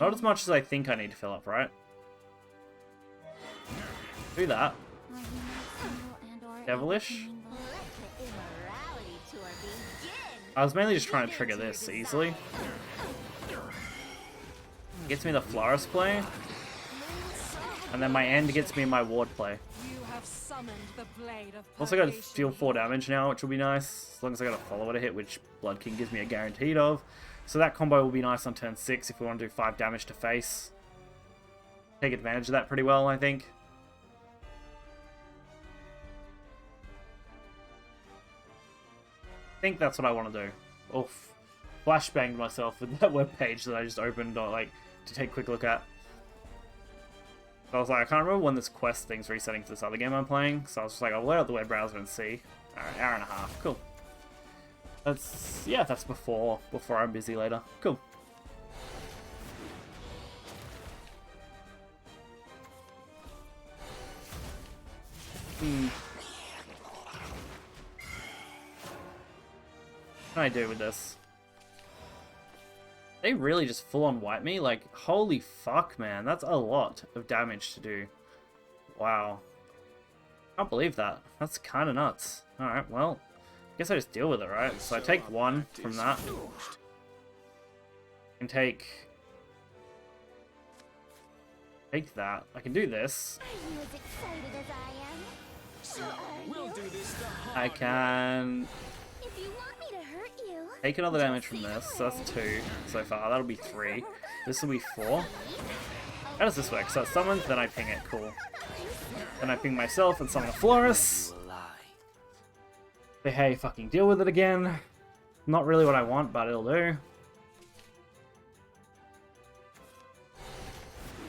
Not as much as I think I need to fill up, right? Do that. Devilish. I was mainly just trying to trigger this easily. Gets me the Florist play. And then my end gets me my ward play. have summoned the blade of Also got to purgation. deal 4 damage now, which will be nice. As long as I got a follower to hit, which Blood King gives me a guaranteed of. So that combo will be nice on turn 6 if we want to do 5 damage to face. Take advantage of that pretty well, I think. I think that's what I want to do. Oof. Flashbanged myself with that webpage that I just opened to take a quick look at. So I was like, I can't remember when this quest thing's resetting for this other game I'm playing. So I was just like, I'll load up the web browser and see. Alright, hour and a half. Cool. That's before I'm busy later. Cool. What can I do with this? They really just full-on wipe me? Like, holy fuck, man. That's a lot of damage to do. Wow. Can't believe that. That's kind of nuts. Alright, well, I guess I just deal with it, right? So I take 1 from that. And take that. I can do this. Are you as excited as I am? So We'll do this the hard I can If you want me to hurt you, take another damage from this. So that's 2 so far. That'll be 3. This will be 4. How does this work? So it summons, then I ping it. Cool. Then I ping myself and summon a Florus. Say, hey, fucking deal with it again. Not really what I want, but it'll do.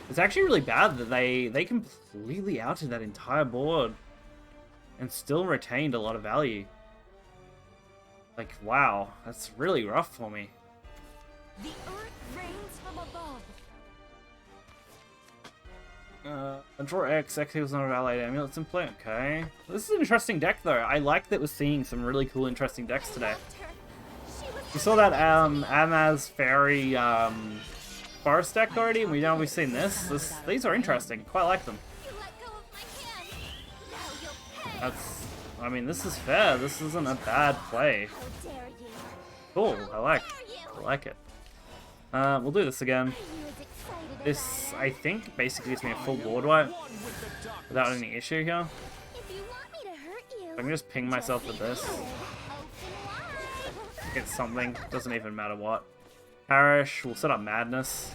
It's actually really bad that they completely outed that entire board and still retained a lot of value. Like, wow, that's really rough for me. The earth reigns from above. Draw X equals not a valid amulets in play. Okay. This is an interesting deck, though. I like that we're seeing some really cool, interesting decks today. We saw that Amaz Fairy Forest deck already, and we've seen this. These are interesting. Quite like them. you let go of my hand. Now you'll pay. I mean, this is fair. This isn't a bad play. How dare you? Cool. I like Dare you? it. We'll do this again. Are you as excited This, as I I am? think, basically gives me a full board wipe without any issue here. If you want me to hurt you, I can just ping myself with this. open wide. Get something. Doesn't even matter what. Parish. We'll set up Madness.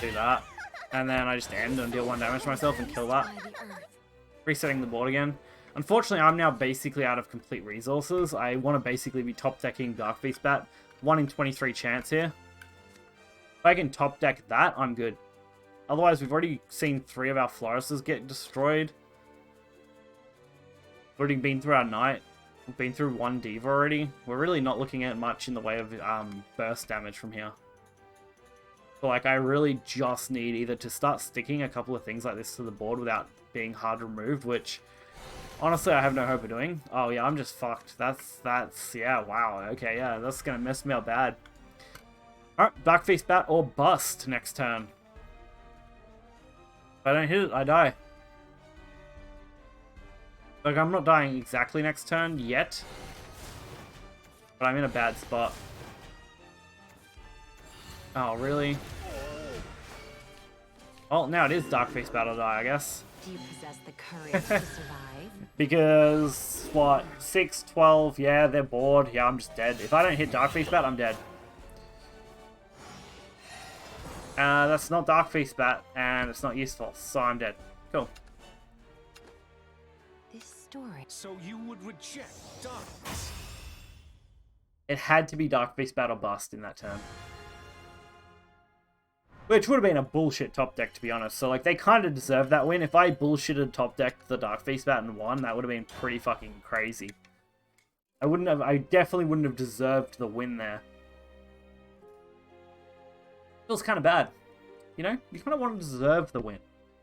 Do that. And then I just end and deal 1 damage to myself and kill that. By the earth. Resetting the board again. Unfortunately, I'm now basically out of complete resources. I want to basically be top decking Dark Beast Bat. 1 in 23 chance here. If I can top deck that, I'm good. Otherwise, we've already seen 3 of our Floruses get destroyed. We've already been through our Knight. We've been through 1 Diva already. We're really not looking at much in the way of burst damage from here. So, like, I really just need either to start sticking a couple of things like this to the board without being hard removed, which, honestly, I have no hope of doing. Oh, yeah, I'm just fucked. That's, yeah, wow. Okay, yeah, that's gonna mess me up bad. Alright, Dark Beast Bat or bust next turn. If I don't hit it, I die. Like, I'm not dying exactly next turn yet, but I'm in a bad spot. Oh, really? Well, now it is Dark Beast Bat or die, I guess. Do you possess the courage to survive? Because, what, 6, 12, yeah, they're bored. Yeah, I'm just dead. If I don't hit Dark Beast Bat, I'm dead. That's not Dark Beast Bat, and it's not useful, so I'm dead. Cool. This story. So you would reject darkness. It had to be Dark Beast Bat or bust in that turn. Which would have been a bullshit top deck, to be honest. So, like, they kind of deserved that win. If I bullshitted top decked the Dark Beast Bat and won, that would have been pretty fucking crazy. I definitely wouldn't have deserved the win there. Feels kind of bad. You know? You kind of want to deserve the win.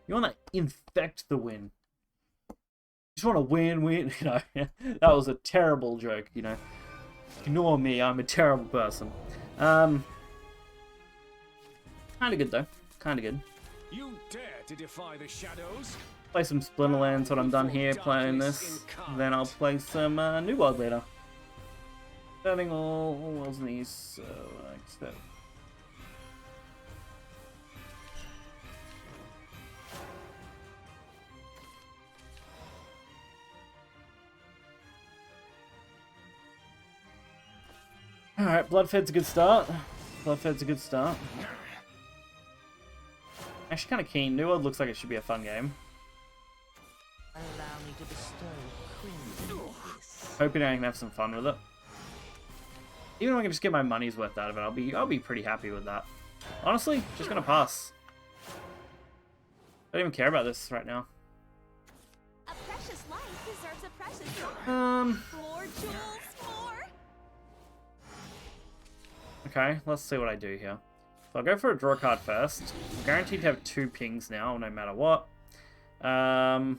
You want to infect the win. You just want to win, you know. That was a terrible joke, you know. Ignore me, I'm a terrible person. Kind of good, though. Kind of good. You dare to defy the shadows? Play some Splinterlands when I'm done here playing this. Then I'll play some New World later. Starting all worlds in the east, so except... Alright, Bloodfed's a good start. Bloodfed's a good start. Actually kind of keen. New World looks like it should be a fun game. Allow me to bestow a crimson kiss. Hoping I can have some fun with it. Even if I can just get my money's worth out of it, I'll be pretty happy with that. Honestly, just gonna pass. I don't even care about this right now. A precious life deserves a precious sword. More jewels, more. Okay, let's see what I do here. So I'll go for a draw card first. I'm guaranteed to have 2 pings now, no matter what. Might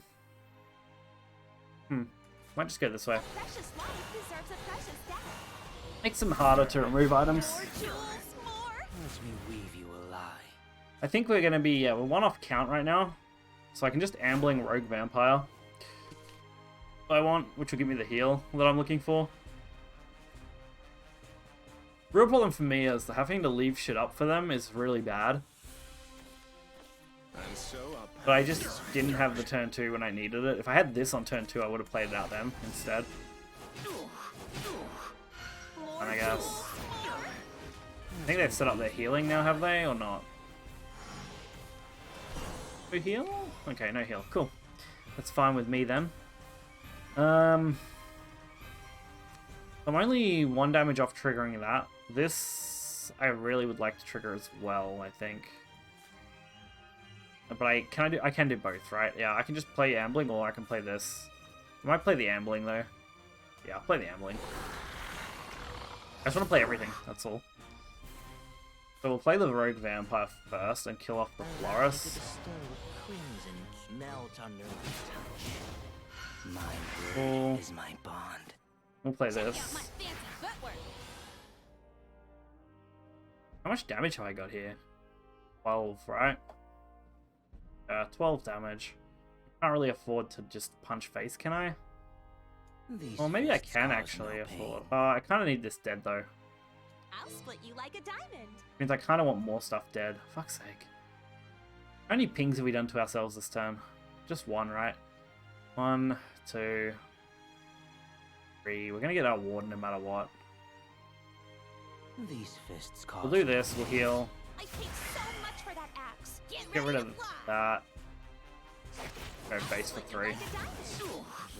just go this way. A precious life deserves a precious death. Makes them harder to remove items. More jewels, more. Let me weave you a lie. I think we're gonna be, we're 1 off count right now. So I can just ambling rogue vampire. I want, which will give me the heal that I'm looking for. Real problem for me is having to leave shit up for them is really bad. And so our But I just didn't have the turn 2 when I needed it. If I had this on turn 2, I would have played it out then instead. And I guess. I think they've set up their healing now, have they, or not? No heal? Okay, no heal. Cool. That's fine with me then. I'm only 1 damage off triggering that. This I really would like to trigger as well, I think. But I can do both, right? Yeah, I can just play ambling or I can play this. I might play the ambling though. Yeah, I'll play the ambling. I just want to play everything, that's all. So we'll play the rogue vampire first and kill off the Allow me to Florist. bestow a crimson kiss. Melt under my touch. My Cool. word is my bond. We'll play Check out this. my fancy footwork. How much damage have I got here? 12, right? 12 damage. Can't really afford to just punch face, can I? These Well, maybe I fists can cause actually no afford. pain. I kind of need this dead though. I'll split you like a diamond. Means I kind of want more stuff dead. Fuck's sake. How many pings have we done to ourselves this turn? Just 1, right? 1, 2, 3. We're gonna get our ward no matter what. These fists cause We'll do no this. We'll pain. heal. I paid so much for that axe. Get ready rid to of fly. that. Go face for Split you 3. like a diamond.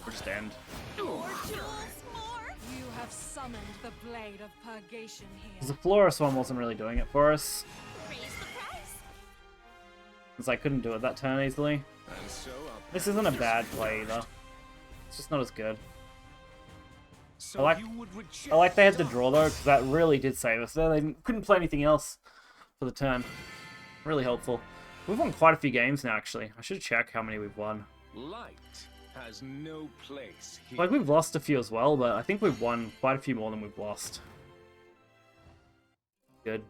We'll just end. More jewels, more. You have summoned the blade of purgation Because here. the Florist one wasn't really doing it for us. Raise the price. Because I couldn't do it that turn easily. And so our This isn't a bad play either. It's just not as good. So I like- you would reject I like they had the us. draw though, because that really did save us. They couldn't play anything else for the turn. Really helpful. We've won quite a few games now, actually. I should check how many we've won. Light has no place here. Like, we've lost a few as well, but I think we've won quite a few more than we've lost. Good.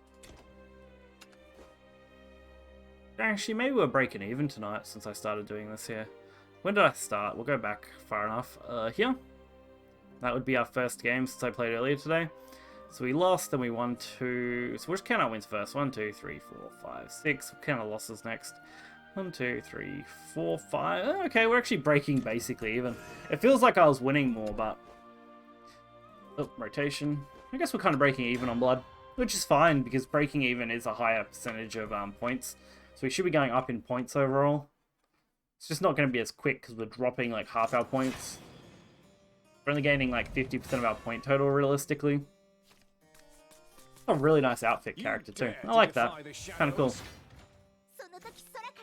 Actually, maybe we're breaking even tonight since I started doing this here. When did I start? We'll go back far enough. Here. That would be our first game since I played earlier today. So we lost, then we won 2. So we'll just count our wins first. 1, 2, 3, 4, 5, 6. We'll count our losses next. 1, 2, 3, 4, 5. Oh, okay, we're actually breaking basically even. It feels like I was winning more, but... Oh, rotation. I guess we're kind of breaking even on blood. Which is fine, because breaking even is a higher percentage of points. So we should be going up in points overall. It's just not going to be as quick, because we're dropping like half our points. We're only gaining like 50% of our point total, realistically. A really nice outfit character, too. I like that. Kind of cool.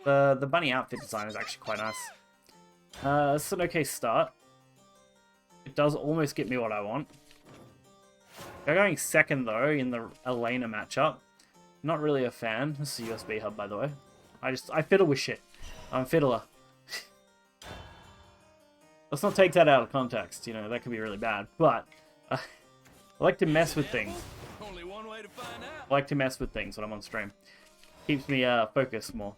The bunny outfit design is actually quite nice. It's an okay start. It does almost get me what I want. They're going second, though, in the Elena matchup. Not really a fan. This is a USB hub, by the way. I fiddle with shit. I'm a fiddler. Let's not take that out of context, you know, that could be really bad. But, I like to mess with things. Only one way to find out. I like to mess with things when I'm on stream. Keeps me focused more.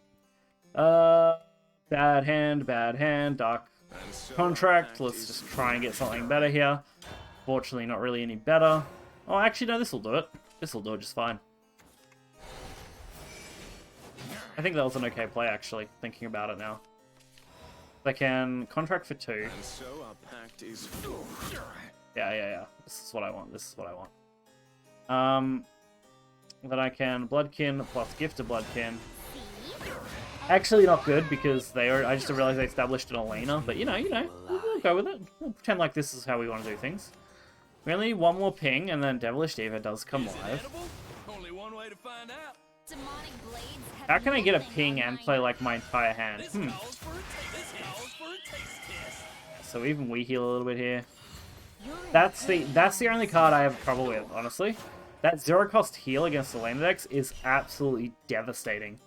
Bad hand, dark And so contract. our Let's pact just is try and get something better here. Fortunately, not really any better. Oh, actually, no, this will do it. This will do it just fine. I think that was an okay play, actually, thinking about it now. They can contract for 2. And so our pact is formed. Yeah. This is what I want. Then I can Bloodkin plus Gift to Bloodkin. Actually not good because I just realized they established an Elena, but you know, we'll go with it. We'll pretend like this is how we want to do things. We only need one more ping and then Devilish Diva does come live. Only one way to find out. Demonic blades have How can I get a nothing ping on and my play like my entire hand? This calls for a taste test. So even we heal a little bit here. That's the only card I have trouble with, honestly. That 0-cost heal against the Elena decks is absolutely devastating.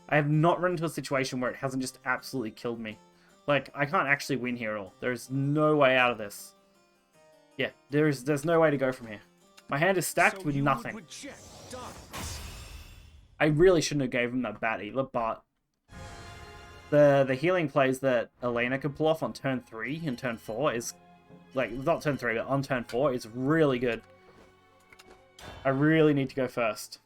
I have not run into a situation where it hasn't just absolutely killed me. Like, I can't actually win here at all. There's no way out of this. Yeah, there's no way to go from here. My hand is stacked with nothing. I really shouldn't have gave him that bat either, but the healing plays that Elena could pull off on turn 3 and turn 4 is, like, not turn 3, but on turn 4 is really good. I really need to go first.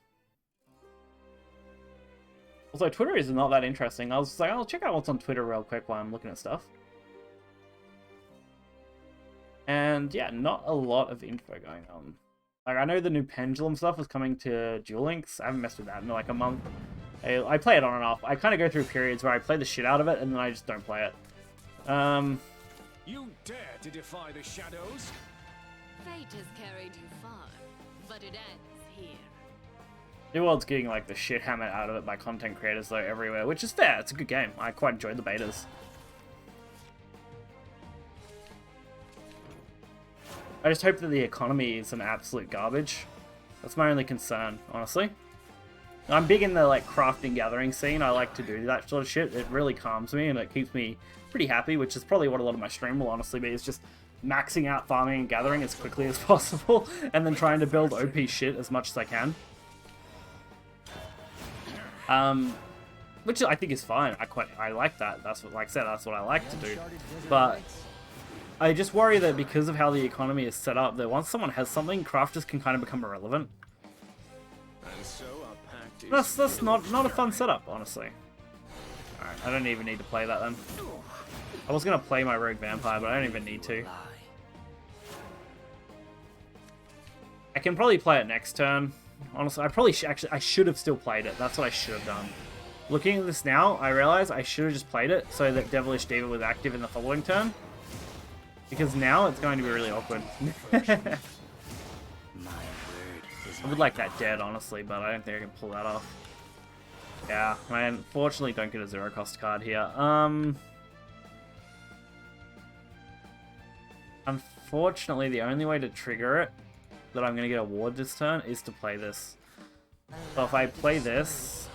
Also, Twitter is not that interesting. I was just like, I'll check out what's on Twitter real quick while I'm looking at stuff. And yeah, not a lot of info going on. Like, I know the new Pendulum stuff is coming to Duel Links. I haven't messed with that in like a month. I play it on and off. I kind of go through periods where I play the shit out of it and then I just don't play it. You dare to defy the shadows? Fate has carried you far, but it ends here. New World's getting like the shit hammered out of it by content creators though everywhere, which is fair. It's a good game. I quite enjoyed the betas. I just hope that the economy isn't absolute garbage. That's my only concern, honestly. I'm big in the like crafting gathering scene. I like to do that sort of shit. It really calms me and it keeps me pretty happy, which is probably what a lot of my stream will honestly be, is just maxing out farming and gathering as quickly as possible and then trying to build OP shit as much as I can. Which I think is fine. I like that. That's what, like I said, that's what I like to do. But I just worry that because of how the economy is set up, that once someone has something, crafters can kind of become irrelevant. And so our pact is That's not a fun setup, honestly. Alright, I don't even need to play that then. I was gonna play my Rogue Vampire, but I don't even need to. I can probably play it next turn. Honestly, I probably I should have still played it. That's what I should have done. Looking at this now, I realize I should have just played it so that Devilish Diva was active in the following turn. Because now it's going to be really awkward. I would like that dead, honestly, but I don't think I can pull that off. Yeah, I unfortunately don't get a 0-cost card here. Unfortunately, the only way to trigger it that I'm going to get a ward this turn is to play this. So if I play this...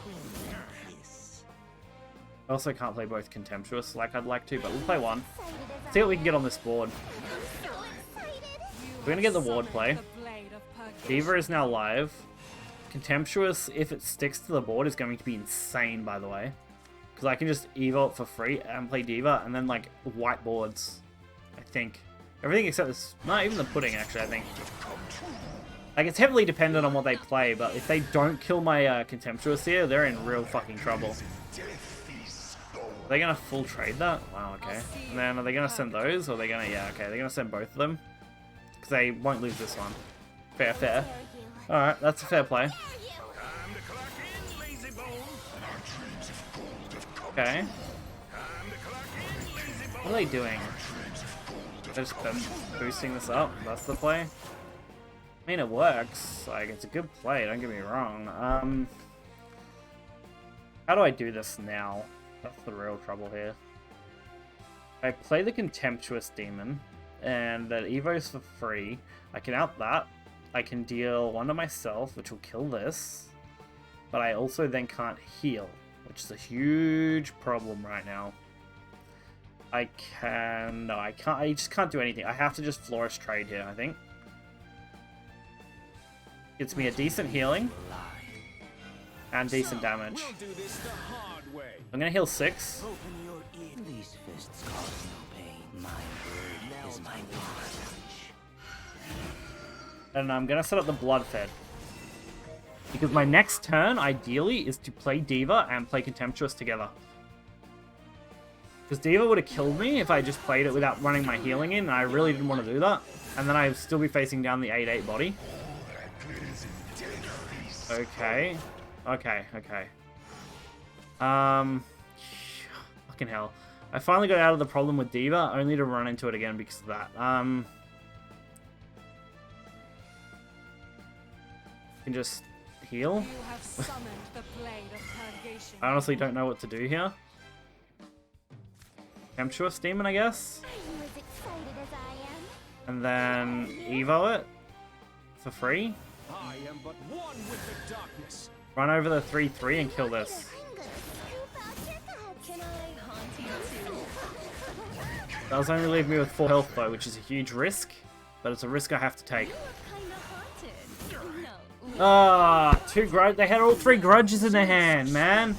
I also can't play both Contemptuous like I'd like to, but we'll play one. See what we can get on this board. We're going to get the ward play. Diva is now live. Contemptuous, if it sticks to the board, is going to be insane, by the way. Because I can just evolt for free and play Diva, and then, like, white boards, I think. Everything except this... Not even the pudding, actually, I think. Like, it's heavily dependent on what they play, but if they don't kill my Contemptuous here, they're in real fucking trouble. Are they going to full trade that? Wow, okay. And then are they going to send those, or are they going to... Yeah, okay, they're going to send both of them. Because they won't lose this one. Fair, fair. Alright, that's a fair play. Okay. What are they doing? They're just boosting this up. That's the play. I mean, it works. Like, it's a good play, don't get me wrong. How do I do this now? That's the real trouble here. I play the Contemptuous Demon, and that Evo's for free. I can out that. I can deal one to myself, which will kill this. But I also then can't heal, which is a huge problem right now. I can... No, I can't. I just can't do anything. I have to just Flourish trade here, I think. Gets me a decent healing. And decent damage. I'm gonna heal 6. These fists cause no pain. My word is my bond. And I'm gonna set up the Blood Fed. Because my next turn, ideally, is to play Diva and play Contemptuous together. Because Diva would have killed me if I just played it without running my healing in, and I really didn't want to do that. And then I'd still be facing down the 8-8 body. Okay. Okay, okay. Fucking hell. I finally got out of the problem with Diva, only to run into it again because of that. Can just heal. You have summoned the blade of purgation. I honestly don't know what to do here. Temptuous Demon, I guess. Are you as excited as I am? And then Evo it for free. I am but one with the darkness. Run over the 3-3 and kill this. I'm gonna scoop out your guts. Can I haunt you too? Does only leave me with 4 health though, which is a huge risk. But it's a risk I have to take. You look kinda haunted. No. Ah, 2 grudge. They had all 3 grudges in their hand, man.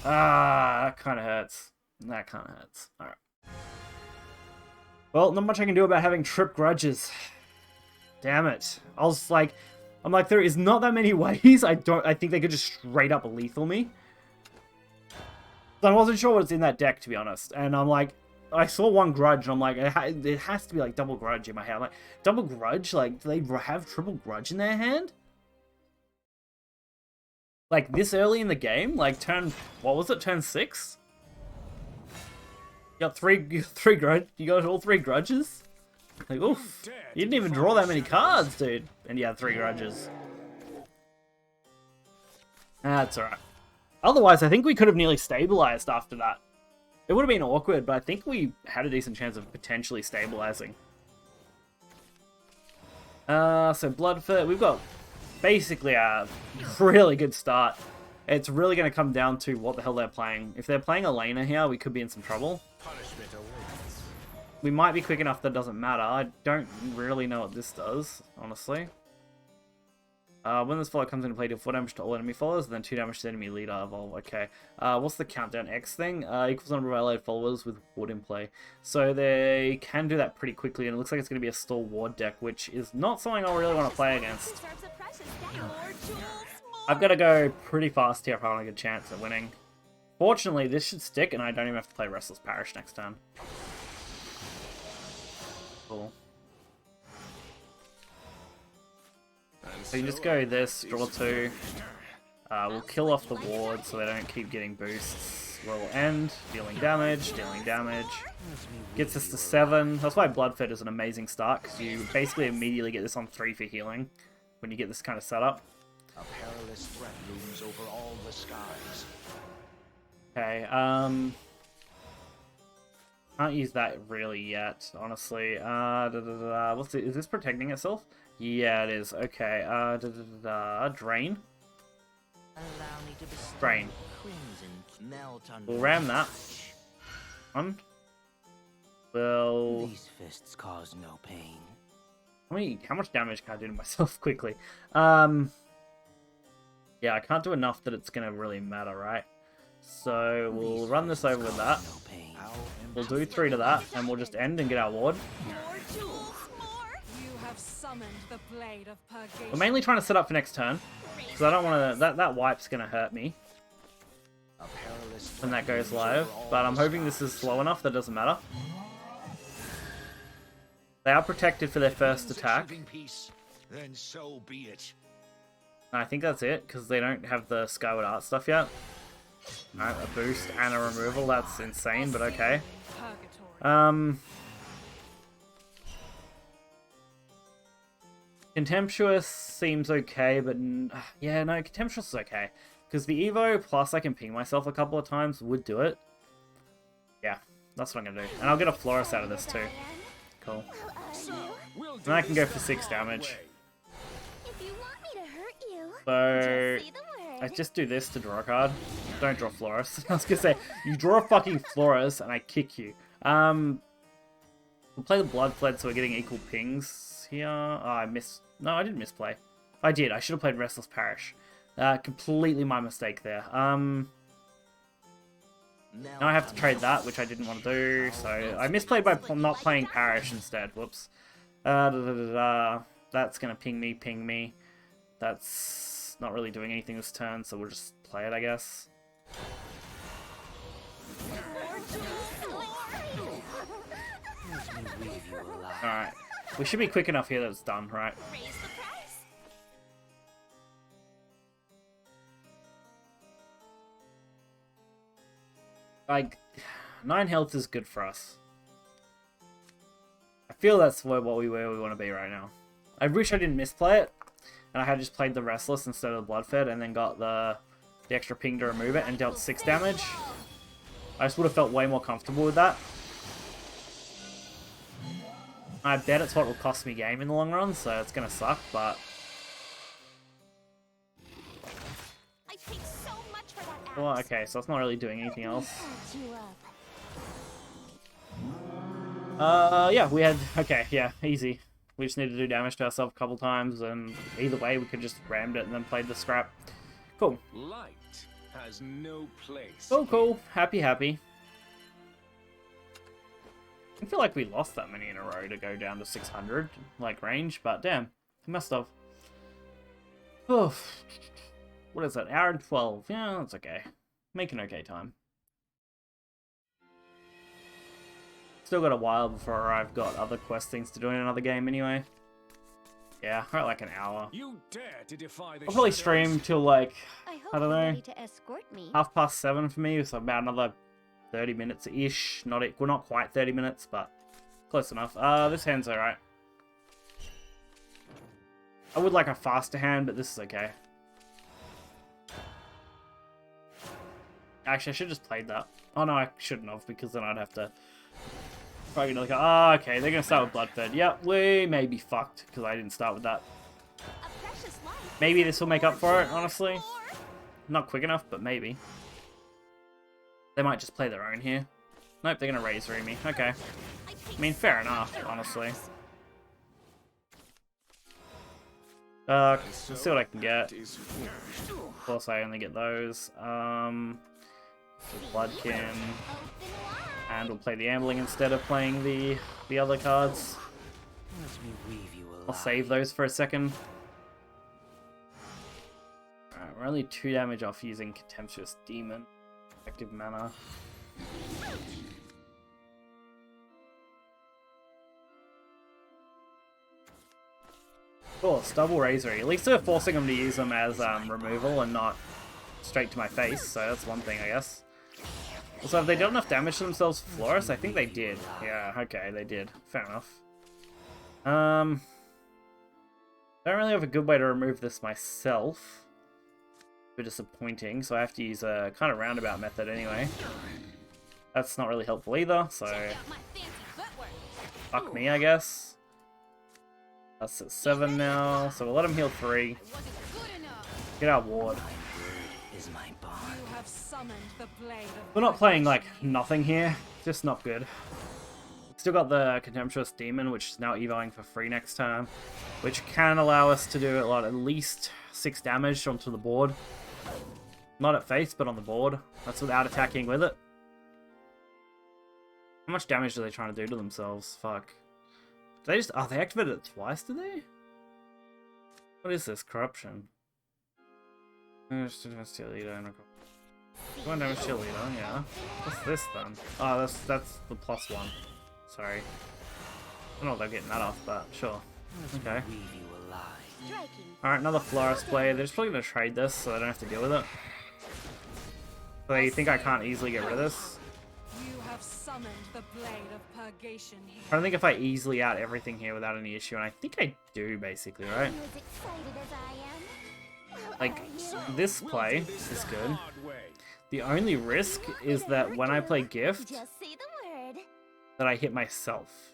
Ah, that kind of hurts. That kind of hurts. Alright. Well, not much I can do about having trip grudges. Damn it. I'm like, there is not that many ways. I think they could just straight up lethal me. I wasn't sure what's in that deck, to be honest. And I'm like, I saw 1 grudge, and I'm like, it has to be like double grudge in my head. I'm like, double grudge? Like, do they have triple grudge in their hand? Like, this early in the game? Like, what was it, turn 6? You got 3 grudge. You got all 3 grudges? Like, oof. You didn't even draw that many cards, dude. And you had 3 grudges. That's alright. Otherwise, I think we could have nearly stabilized after that. It would have been awkward, but I think we had a decent chance of potentially stabilizing. So Bloodfit, we've got basically a really good start. It's really going to come down to what the hell they're playing. If they're playing Elena here, we could be in some trouble. Punishment awaits. We might be quick enough that it doesn't matter. I don't really know what this does, honestly. When this follower comes into play, deal 4 damage to all enemy followers, and then 2 damage to the enemy leader. Evolve. Okay. What's the countdown X thing? Equals number of allied followers with ward in play. So they can do that pretty quickly, and it looks like it's going to be a stall ward deck, which is not something I really want to play against. Deserves a precious deck. More jewels, more. I've got to go pretty fast here if I want a good chance at winning. Fortunately, this should stick, and I don't even have to play Restless Parish next turn. Cool. So you just go this, draw 2. We'll kill off the ward so they don't keep getting boosts. We'll end, dealing damage. Gets us to 7. That's why Bloodfed is an amazing start, because you basically immediately get this on 3 for healing when you get this kind of setup. A perilous threat looms over all the skies. Okay, can't use that really yet, honestly. What's it? Is this protecting itself? Yeah, it is. Okay, drain. Allow me to bestow Drain. crimson melt on We'll ram that. On. Well, These fists cause no pain. how much damage can I do to myself quickly? Yeah, I can't do enough that it's gonna really matter, right? So we'll run this over with that. No pain. We'll do 3 to that, and we'll just end and get our ward. More jewels, more. You have summoned the blade of purgation. We're mainly trying to set up for next turn, because I don't want to. That wipe's gonna hurt me A perilous when that threat goes looms live, over all but the I'm hoping this is slow enough that it doesn't matter. They are protected for their first attack. Peace, then so be it. I think that's it, because they don't have the Skyward Art stuff yet. Alright, a boost and a removal, that's insane, but okay. Purgatory. Contemptuous seems okay, but yeah, no, Contemptuous is okay. Because the Evo, plus I can ping myself a couple of times, would do it. Yeah, that's what I'm going to do. And I'll get a Florus out of this too. Cool. And I can go for 6 damage. If you want me to hurt you, So, just say the word. I just do this to draw a card. Don't draw Florus. I was going to say, you draw a fucking Florus and I kick you. We'll play the Blood Fled so we're getting equal pings here. Oh, I missed. No, I didn't misplay. I did. I should have played Restless Parish. Completely my mistake there. Now I have to trade that, which I didn't want to do. So I misplayed by not playing Parish instead. Whoops. That's going to ping me. That's not really doing anything this turn, so we'll just play it, I guess. Alright. We should be quick enough here that it's done, right? Raise the price. Like, 9 health is good for us. I feel that's where we want to be right now. I wish I didn't misplay it, and I had just played the Restless instead of the Bloodfed, and then got the extra ping to remove it and dealt 6 damage. I just would have felt way more comfortable with that. I bet it's what will cost me game in the long run, so it's gonna suck, but... I take so much for that axe. Well, okay, so it's not really doing anything else. Patch you up. Yeah, we had... Okay, yeah, easy. We just needed to do damage to ourselves a couple times, and either way, we could just rammed it and then played the scrap. Cool. Light has no place. Cool, cool. Happy, happy. I feel like we lost that many in a row to go down to 600, like, range, but damn, we must have. Oof. What is that? Hour and 12. Yeah, that's okay. Make an okay time. Still got a while before I've got other quest things to do in another game anyway. Yeah, right, like an hour. You dare to defy the I'll probably shadows? stream till like, I hope I don't you're know, ready to escort me. 7:30 for me, so about another 30 minutes-ish. Not well, not quite 30 minutes, but close enough. This hand's alright. I would like a faster hand, but this is okay. Actually, I should have just played that. Oh no, I shouldn't have, because then I'd have to... Probably gonna look at... Oh, okay, they're gonna start with Bloodfed. Yep, we may be fucked, because I didn't start with that. A precious life. Maybe this will make up for it, honestly. Not quick enough, but maybe. They might just play their own here. Nope, they're gonna raise me. Okay. I mean, fair enough, honestly. Let's see what I can get. Of course, I only get those. Bloodkin. And we'll play the Ambling instead of playing the other cards. Let me weave you alive. I'll save those for a second. Alright, we're only 2 damage off using Contemptuous Demon. Effective mana. Of course, double Razor. At least they're forcing them to use them as removal and not straight to my face, so that's one thing, I guess. Also, have they done enough damage to themselves for Florus? I think they did. Yeah, okay, they did. Fair enough. Don't really have a good way to remove this myself. A bit disappointing, so I have to use a kind of roundabout method anyway. That's not really helpful either, so fuck me, I guess. That's at 7 now, so we'll let him heal 3. Get our ward. Is my bond. You have summoned the blade of We're not playing, like, nothing here. Just not good. Still got the Contemptuous Demon, which is now evoing for free next turn, which can allow us to do at least 6 damage onto the board. Not at face, but on the board. That's without attacking with it. How much damage are they trying to do to themselves? Fuck. Did they just... Oh, they activated it twice, did they? What is this? Corruption. Just advance cheerleader. One damage cheerleader, yeah. What's this then? Oh, that's the +1. Sorry. I don't know if they're getting that off, but sure. Okay. Weave you alive. Alright, another Florist play. They're just probably going to trade this so they don't have to deal with it. So they think I can't easily get rid of this? You have summoned the blade of purgation here. I don't think if I easily out everything here without any issue, and I think I do, basically, right? You as excited as I am. Like, this play is good. The only risk is that when I play Gift, Just say the word. that I hit myself.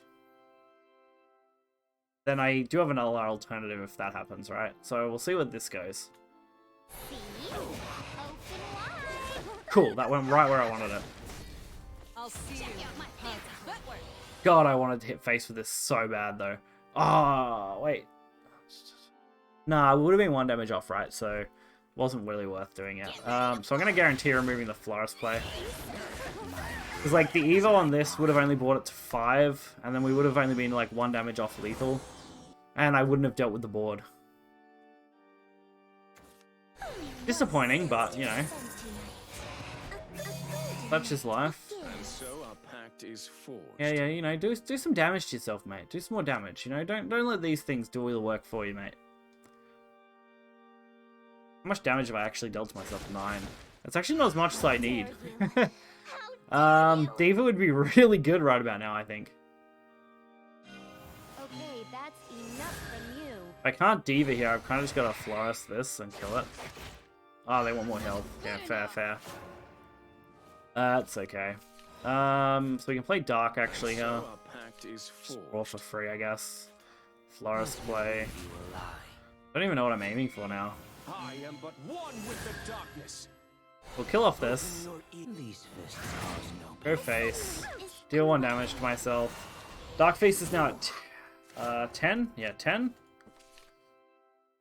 Then I do have another alternative if that happens, right? So we'll see where this goes. See? Open wide. Cool, that went right where I wanted it. I'll see you. God, I wanted to hit face with this so bad, though. Oh, wait. Nah, it would have been 1 damage off, right? So wasn't really worth doing it. So I'm going to guarantee removing the Florist play. Because, like, the Evo on this would have only brought it to 5, and then we would have only been, like, 1 damage off lethal. And I wouldn't have dealt with the board. Disappointing, but, you know. That's just life. And so our pact is forged. Yeah, you know, do some damage to yourself, mate. Do some more damage, you know? Don't let these things do all the work for you, mate. How much damage have I actually dealt to myself? 9. That's actually not as much as I need. How Diva would be really good right about now, I think. Okay, that's enough from you. If I can't Diva here, I've kind of just got to Florist this and kill it. Oh, they want more health. Yeah, fair. That's okay. So we can play Dark actually here. Our pact is Or for free, I guess. Florist play. I don't even know what I'm aiming for now. I am but one with the darkness. We'll kill off this. Go face. Deal 1 damage to myself. Dark face is now at 10? Yeah, 10.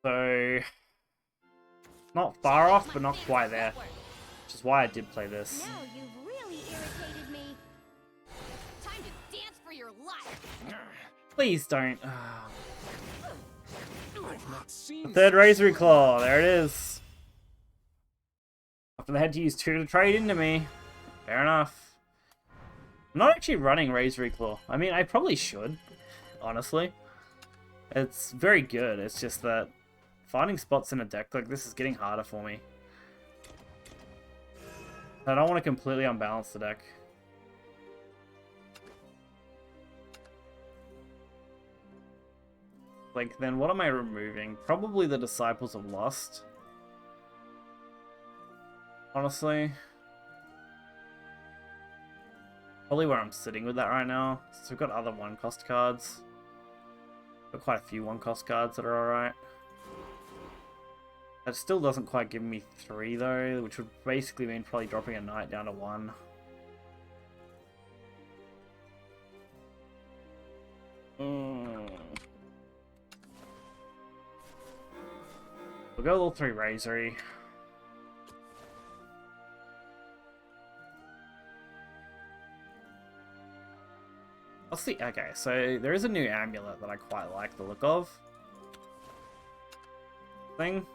So, not far off, but not quite there. Which is why I did play this. Now you've really irritated me. Time to dance for your life. Please don't. I've not seen Third Razor Claw, there it is. After they had to use 2 to trade into me. Fair enough. I'm not actually running Razor Claw. I mean, I probably should, honestly. It's very good, it's just that finding spots in a deck like this is getting harder for me. I don't want to completely unbalance the deck. Like, then what am I removing? Probably the Disciples of Lust. Honestly. Probably where I'm sitting with that right now. So we've got other 1-cost cards. Got quite a few 1-cost cards that are alright. That still doesn't quite give me 3 though, which would basically mean probably dropping a Knight down to 1. We'll go all 3 Razory. Let's see. Okay, so there is a new amulet that I quite like the look of. Thing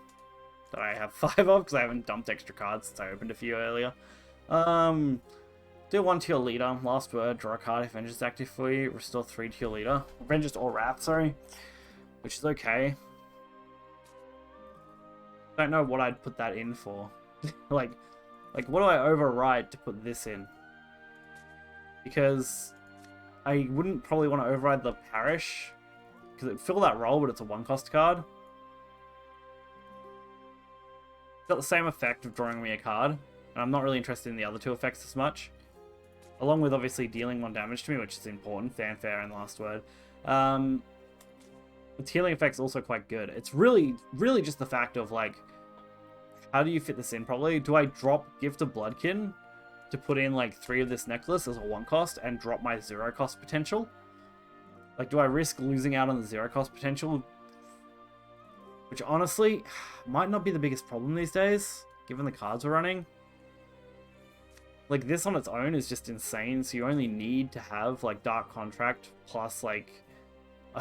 that I have 5 of because I haven't dumped extra cards since I opened a few earlier. Do 1 to your leader. Last word. Draw a card if Vengeance is active for you. Restore 3 to your leader. Vengeance or Wrath, sorry. Which is okay. Don't know what I'd put that in for. like what do I override to put this in? Because I wouldn't probably want to override the Parish because it'd fill that role, but it's a 1-cost card. It's got the same effect of drawing me a card, and I'm not really interested in the other 2 effects as much. Along with obviously dealing 1 damage to me, which is important. Fanfare and Last Word. Its healing effect's also quite good. It's really just the fact of, like, how do you fit this in properly? Do I drop Gift of Bloodkin to put in, like, 3 of this necklace as a 1-cost and drop my 0-cost potential? Like, do I risk losing out on the 0-cost potential? Which, honestly, might not be the biggest problem these days, given the cards we're running. Like, this on its own is just insane, so you only need to have, like, Dark Contract plus, like,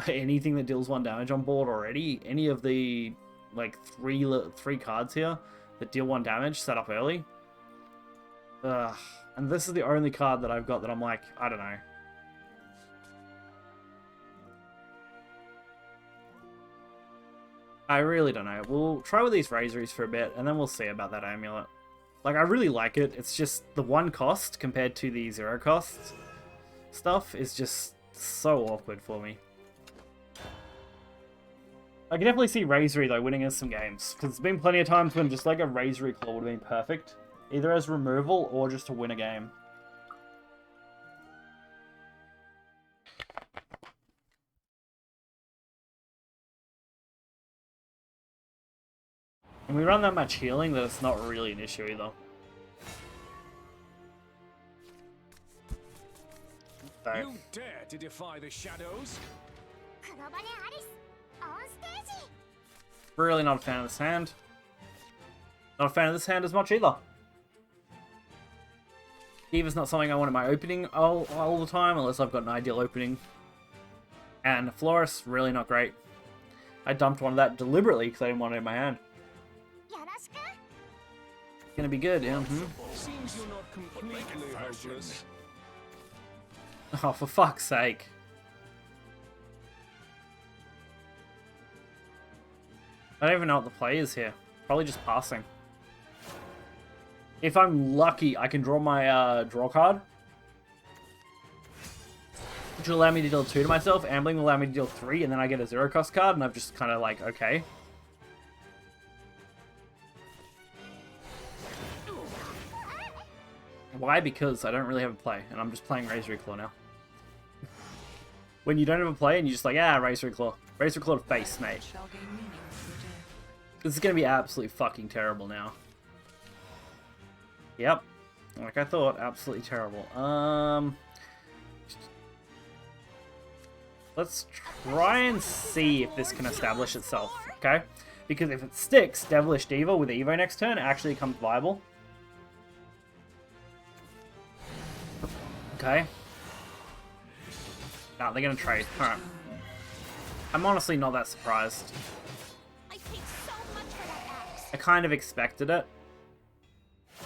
anything that deals 1 damage on board already. Any of the, like, three cards here that deal 1 damage set up early. And this is the only card that I've got that I'm like, I don't know. I really don't know. We'll try with these Razories for a bit, and then we'll see about that amulet. Like, I really like it. It's just the 1-cost compared to the 0-cost stuff is just so awkward for me. I can definitely see Razory, though, winning us some games. Because there's been plenty of times when just, like, a Razory Claw would have been perfect. Either as removal or just to win a game. And we run that much healing that it's not really an issue either. So. You dare to defy the shadows? Really not a fan of this hand. Not a fan of this hand as much either. Diva's not something I want in my opening all the time, unless I've got an ideal opening. And Florist, really not great. I dumped one of that deliberately because I didn't want it in my hand. Gonna be good, yeah. Seems you're not completely hopeless. Oh, for fuck's sake. I don't even know what the play is here. Probably just passing. If I'm lucky, I can draw my draw card, which will allow me to deal 2 to myself. Ambling will allow me to deal 3, and then I get a 0 cost card, and I'm just kind of like, okay. Why? Because I don't really have a play, and I'm just playing Razor Claw now. When you don't have a play, and you're just like, ah, Razor Claw. Razor Claw to face, mate. This is going to be absolutely fucking terrible now. Yep. Like I thought, absolutely terrible. Let's try and see if this can establish itself, okay? Because if it sticks, Devilish Diva with Evo next turn actually becomes viable. Okay. No, they're gonna trade. Alright. I'm honestly not that surprised. I paid so much for that axe. I kind of expected it.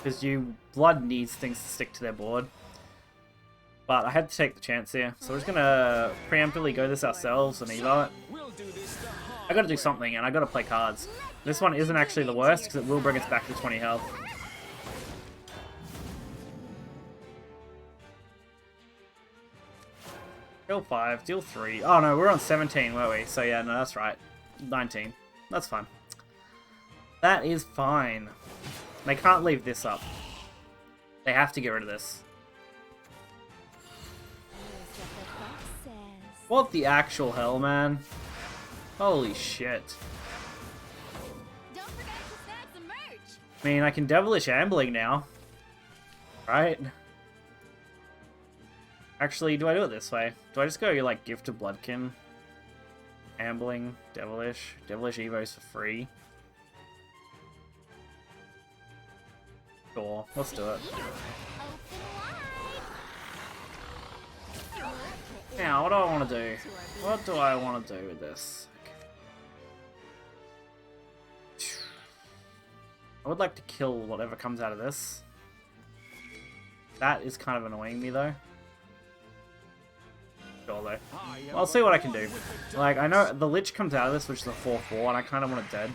Because Blood needs things to stick to their board. But I had to take the chance here. So we're just gonna preemptively go this ourselves and evo it. I gotta do something, and I gotta play cards. This one isn't actually the worst, because it will bring us back to 20 health. Deal 5, deal 3. Oh no, we're on 17, weren't we? So yeah, no, that's right. 19. That's fine. That is fine. They can't leave this up. They have to get rid of this. What the actual hell, man? Holy shit. Don't forget to snag some merch. I mean, I can Devilish Ambling now. Right? Actually, do I do it this way? Do I just go, like, Gift of Bloodkin? Ambling, Devilish. Devilish Evos for free. Sure, let's do it. Now, what do I want to do? What do I want to do with this? I would like to kill whatever comes out of this. That is kind of annoying me, though. Sure, though. Well, I'll see what I can do. Like, I know the Lich comes out of this, which is a 4/4, and I kind of want it dead.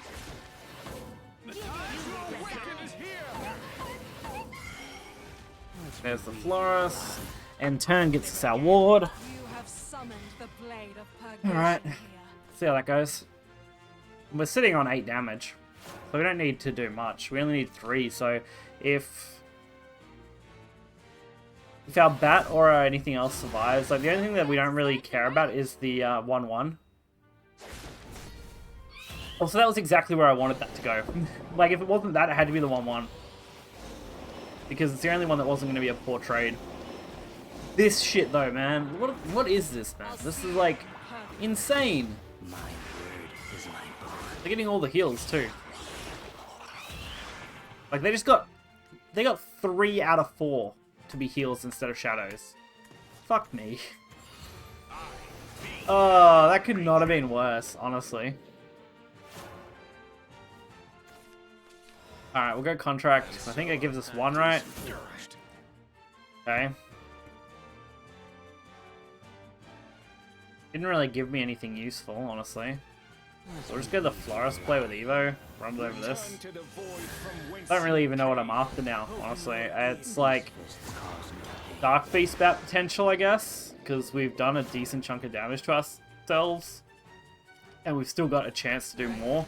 There's the Florist. And turn gets us our ward. Alright. See how that goes. We're sitting on 8 damage. So we don't need to do much. We only need 3, so if our bat or anything else survives, like the only thing that we don't really care about is the 1/1. Oh, so that was exactly where I wanted that to go. Like, if it wasn't that, it had to be the 1/1. Because it's the only one that wasn't going to be a poor trade. This shit, though, man. What is this, man? This is, like, insane. They're getting all the heals, too. Like, they got 3 out of 4 to be heals instead of shadows. Fuck me. Oh, that could not have been worse, honestly. Alright, we'll go contract. I think it gives us 1, right? Okay. Didn't really give me anything useful, honestly. So we'll just go the Florist play with Evo. Run over this. I don't really even know what I'm after now, honestly. It's like Dark Beast Bat potential, I guess. Because we've done a decent chunk of damage to ourselves. And we've still got a chance to do more.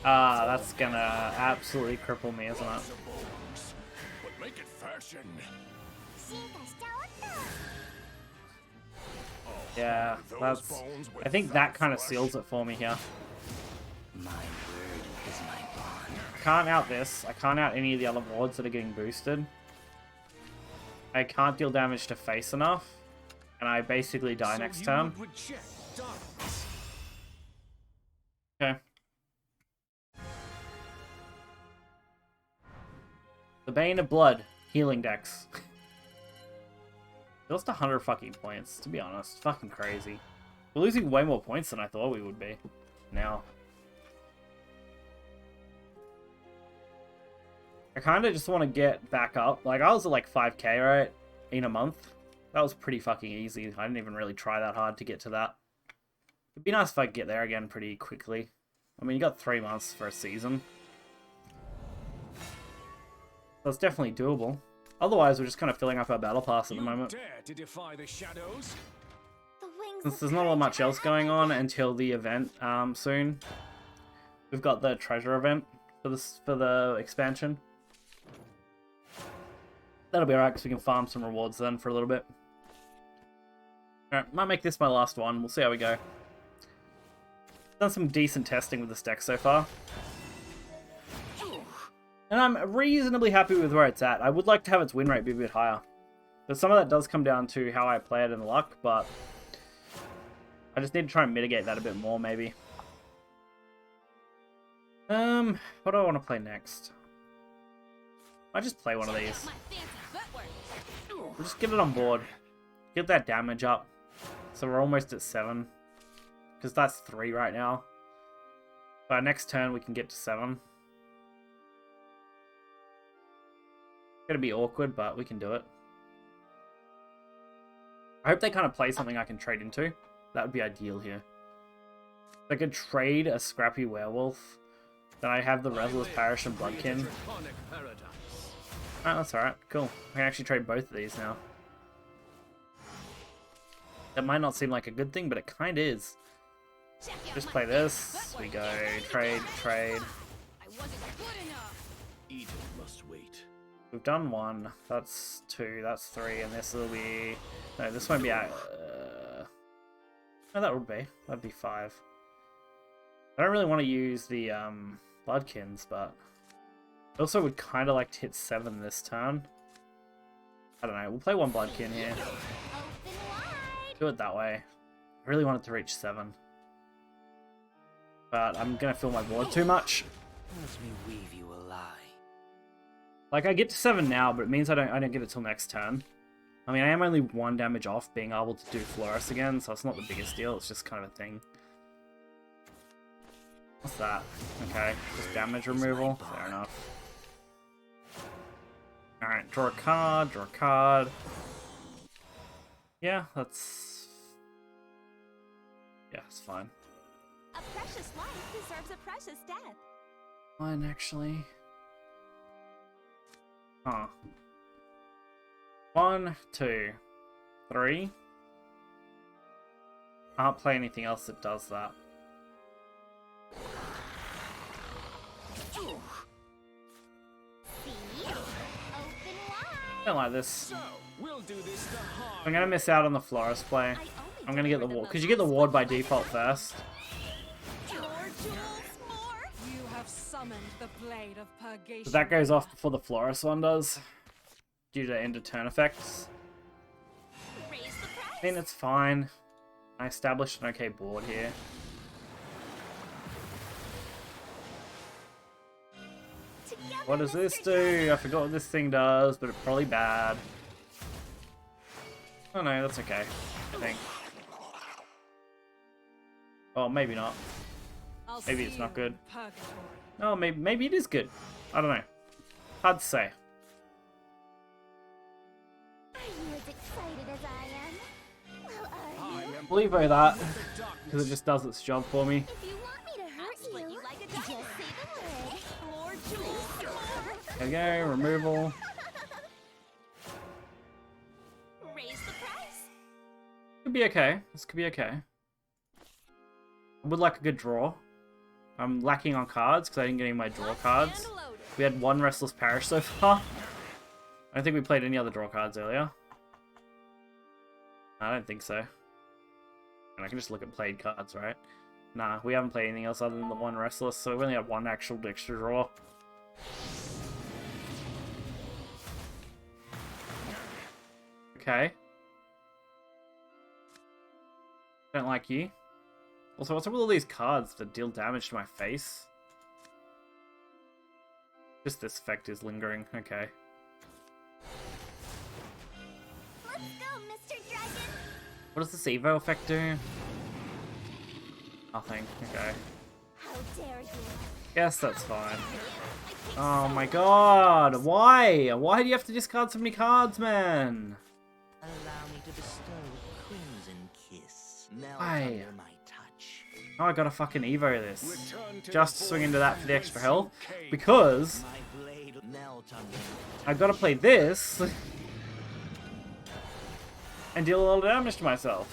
Ah, that's gonna absolutely cripple me, isn't it? Yeah, that's... I think that kind of seals it for me here. I can't out this. I can't out any of the other wards that are getting boosted. I can't deal damage to face enough. And I basically die next turn. Okay. The Bane of Blood. Healing Dex. Lost 100 fucking points, to be honest. Fucking crazy. We're losing way more points than I thought we would be. Now. I kind of just want to get back up. Like, I was at like 5k, right? In a month. That was pretty fucking easy. I didn't even really try that hard to get to that. It'd be nice if I could get there again pretty quickly. I mean, you got 3 months for a season. So it's definitely doable. Otherwise, we're just kind of filling up our battle pass at the moment. Dare to defy the shadows? The wings Since of there's not courage much are else at going my on command. until the event soon. We've got the treasure event for the expansion. That'll be alright because we can farm some rewards then for a little bit. Alright, might make this my last one. We'll see how we go. Done some decent testing with this deck so far. And I'm reasonably happy with where it's at. I would like to have its win rate be a bit higher. But some of that does come down to how I play it and luck, but I just need to try and mitigate that a bit more, maybe. What do I want to play next? I just play one of these. My fancy footwork. We'll just get it on board. Get that damage up. So we're almost at 7. Because that's 3 right now. By next turn we can get to 7. Gonna be awkward, but we can do it. I hope they kind of play something I can trade into. That would be ideal here. If I could trade a scrappy werewolf, then I have the Restless Parish and Bloodkin. Oh, that's alright. Cool. I can actually trade both of these now. That might not seem like a good thing, but it kind of is. Check out Just my play fancy this. footwork. We go trade, trade. I wasn't good enough. Eden must wait. We've done 1. That's 2. That's 3. And this will be... No, this won't be out. No, that would be. That'd be 5. I don't really want to use the Bloodkins, but... I also would kind of like to hit 7 this turn. I don't know. We'll play 1 Bloodkin here. Open wide. Do it that way. I really wanted to reach 7. But I'm going to fill my board too much. Let me weave you a lie. Like, I get to 7 now, but it means I don't get it till next turn. I mean, I am only 1 damage off being able to do Florus again, so it's not the biggest deal. It's just kind of a thing. What's that? Okay, just damage removal. Fair enough. Alright, draw a card, draw a card. Yeah, that's... Yeah, it's fine. A precious life deserves a precious death. Fine, actually. Huh. 1, 2, 3. Can't play anything else that does that. See? Open wide. Don't like this. So, we'll do this the hard I'm gonna miss out on the Florist play. I'm gonna get the ward, because you get the ward by default first. More jewels, more. You have summoned the blade of purgation. But that goes off before the Florist one does. Due to end of turn effects. Raise the price. I mean, it's fine. I established an okay board here. Together What does this Mr. do? I forgot what this thing does, but it's probably bad. Oh no, that's okay, I think. Oh, maybe not. I'll Maybe see it's not you good. in Purgatory. Oh, maybe it is good. I don't know. Hard to say. Are you as excited as I am? Well, are you? I'll leave it that, because it just does its job for me. If you want me to hurt split you, you like a just say the word. More jewels, more. There we go, removal. Raise the price. Could be okay. This could be okay. I would like a good draw. I'm lacking on cards because I didn't get any of my draw cards. And loaded. We had 1 Restless Parish so far. I don't think we played any other draw cards earlier. I don't think so. And I can just look at played cards, right? Nah, we haven't played anything else other than the 1 Restless, so we only have 1 actual extra draw. Okay. Don't like you. Also, what's up with all these cards that deal damage to my face? Just this effect is lingering, okay. Let's go, Mr. Dragon. What does this Evo effect do? Nothing, okay. How dare you? Guess that's fine. Oh my god, why? Why do you have to discard so many cards, man? Allow me to bestow a crimson kiss. Melt Why? under my touch. Oh, I gotta fucking Evo this. Return to Just the swing void into that for the whence extra you health. came. Because My blade will melt on you. I gotta play this and deal a lot of damage to myself.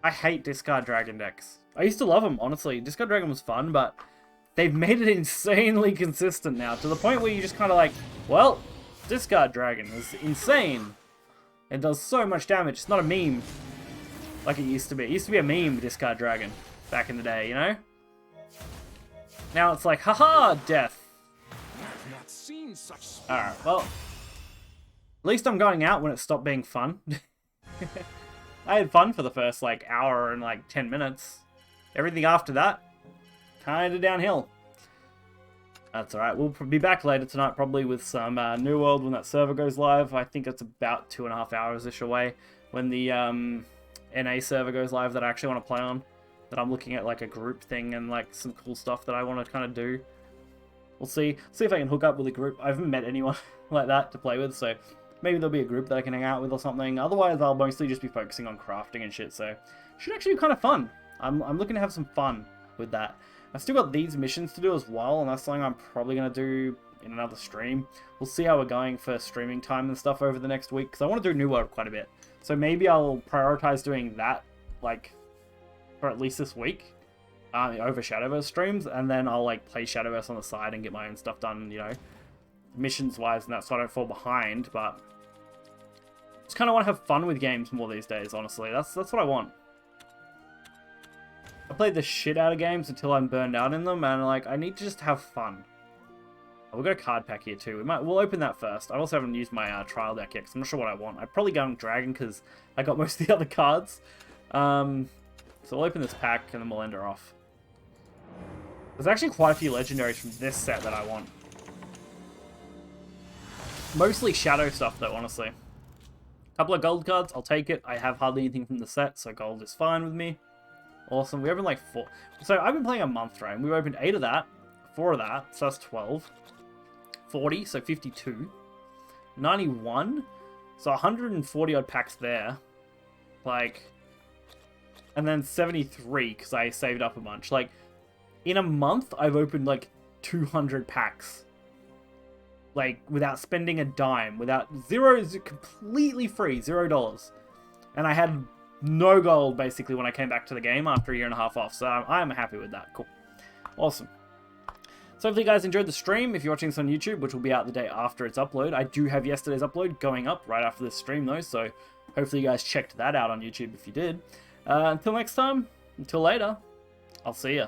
I hate Discard Dragon decks. I used to love them, honestly. Discard Dragon was fun, but they've made it insanely consistent now, to the point where you just kind of like, well, Discard Dragon is insane. It does so much damage. It's not a meme like it used to be. It used to be a meme, Discard Dragon, back in the day, you know? Now it's like, haha, death. I've not seen such speed. Alright, well, at least I'm going out when it stopped being fun. I had fun for the first, like, hour and, like, 10 minutes. Everything after that, kind of downhill. That's alright. We'll be back later tonight, probably with some New World when that server goes live. I think it's about 2.5 hours-ish away when the NA server goes live that I actually want to play on. That I'm looking at, like, a group thing and, like, some cool stuff that I want to kind of do. We'll see. See if I can hook up with a group. I haven't met anyone like that to play with, so maybe there'll be a group that I can hang out with or something. Otherwise, I'll mostly just be focusing on crafting and shit, so it should actually be kind of fun. I'm looking to have some fun with that. I've still got these missions to do as well, and that's something I'm probably going to do in another stream. We'll see how we're going for streaming time and stuff over the next week, because I want to do New World quite a bit. So maybe I'll prioritize doing that, like, for at least this week, over Shadowverse streams, and then I'll, like, play Shadowverse on the side and get my own stuff done, you know, missions-wise, and that, so I don't fall behind, but just kind of want to have fun with games more these days, honestly. That's what I want. I played the shit out of games until I'm burned out in them, and like I need to just have fun. Oh, we've got a card pack here too. We'll open that first. I also haven't used my trial deck yet, because I'm not sure what I want. I'd probably go on Dragon because I got most of the other cards. So we'll open this pack and then we'll end her off. There's actually quite a few legendaries from this set that I want. Mostly shadow stuff though, honestly. A couple of gold cards, I'll take it. I have hardly anything from the set, so gold is fine with me. Awesome. We opened like 4. So I've been playing a month, right? We opened 8 of that, 4 of that, so that's 12. 40, so 52. 91, so 140 odd packs there. Like, and then 73 because I saved up a bunch. Like, in a month, I've opened like 200 packs. Like, without spending a dime, without completely free, $0. And I had no gold, basically, when I came back to the game after a year and a half off. So I'm happy with that. Cool. Awesome. So hopefully you guys enjoyed the stream. If you're watching this on YouTube, which will be out the day after its upload. I do have yesterday's upload going up right after this stream, though. So hopefully you guys checked that out on YouTube if you did. Until next time, until later, I'll see ya.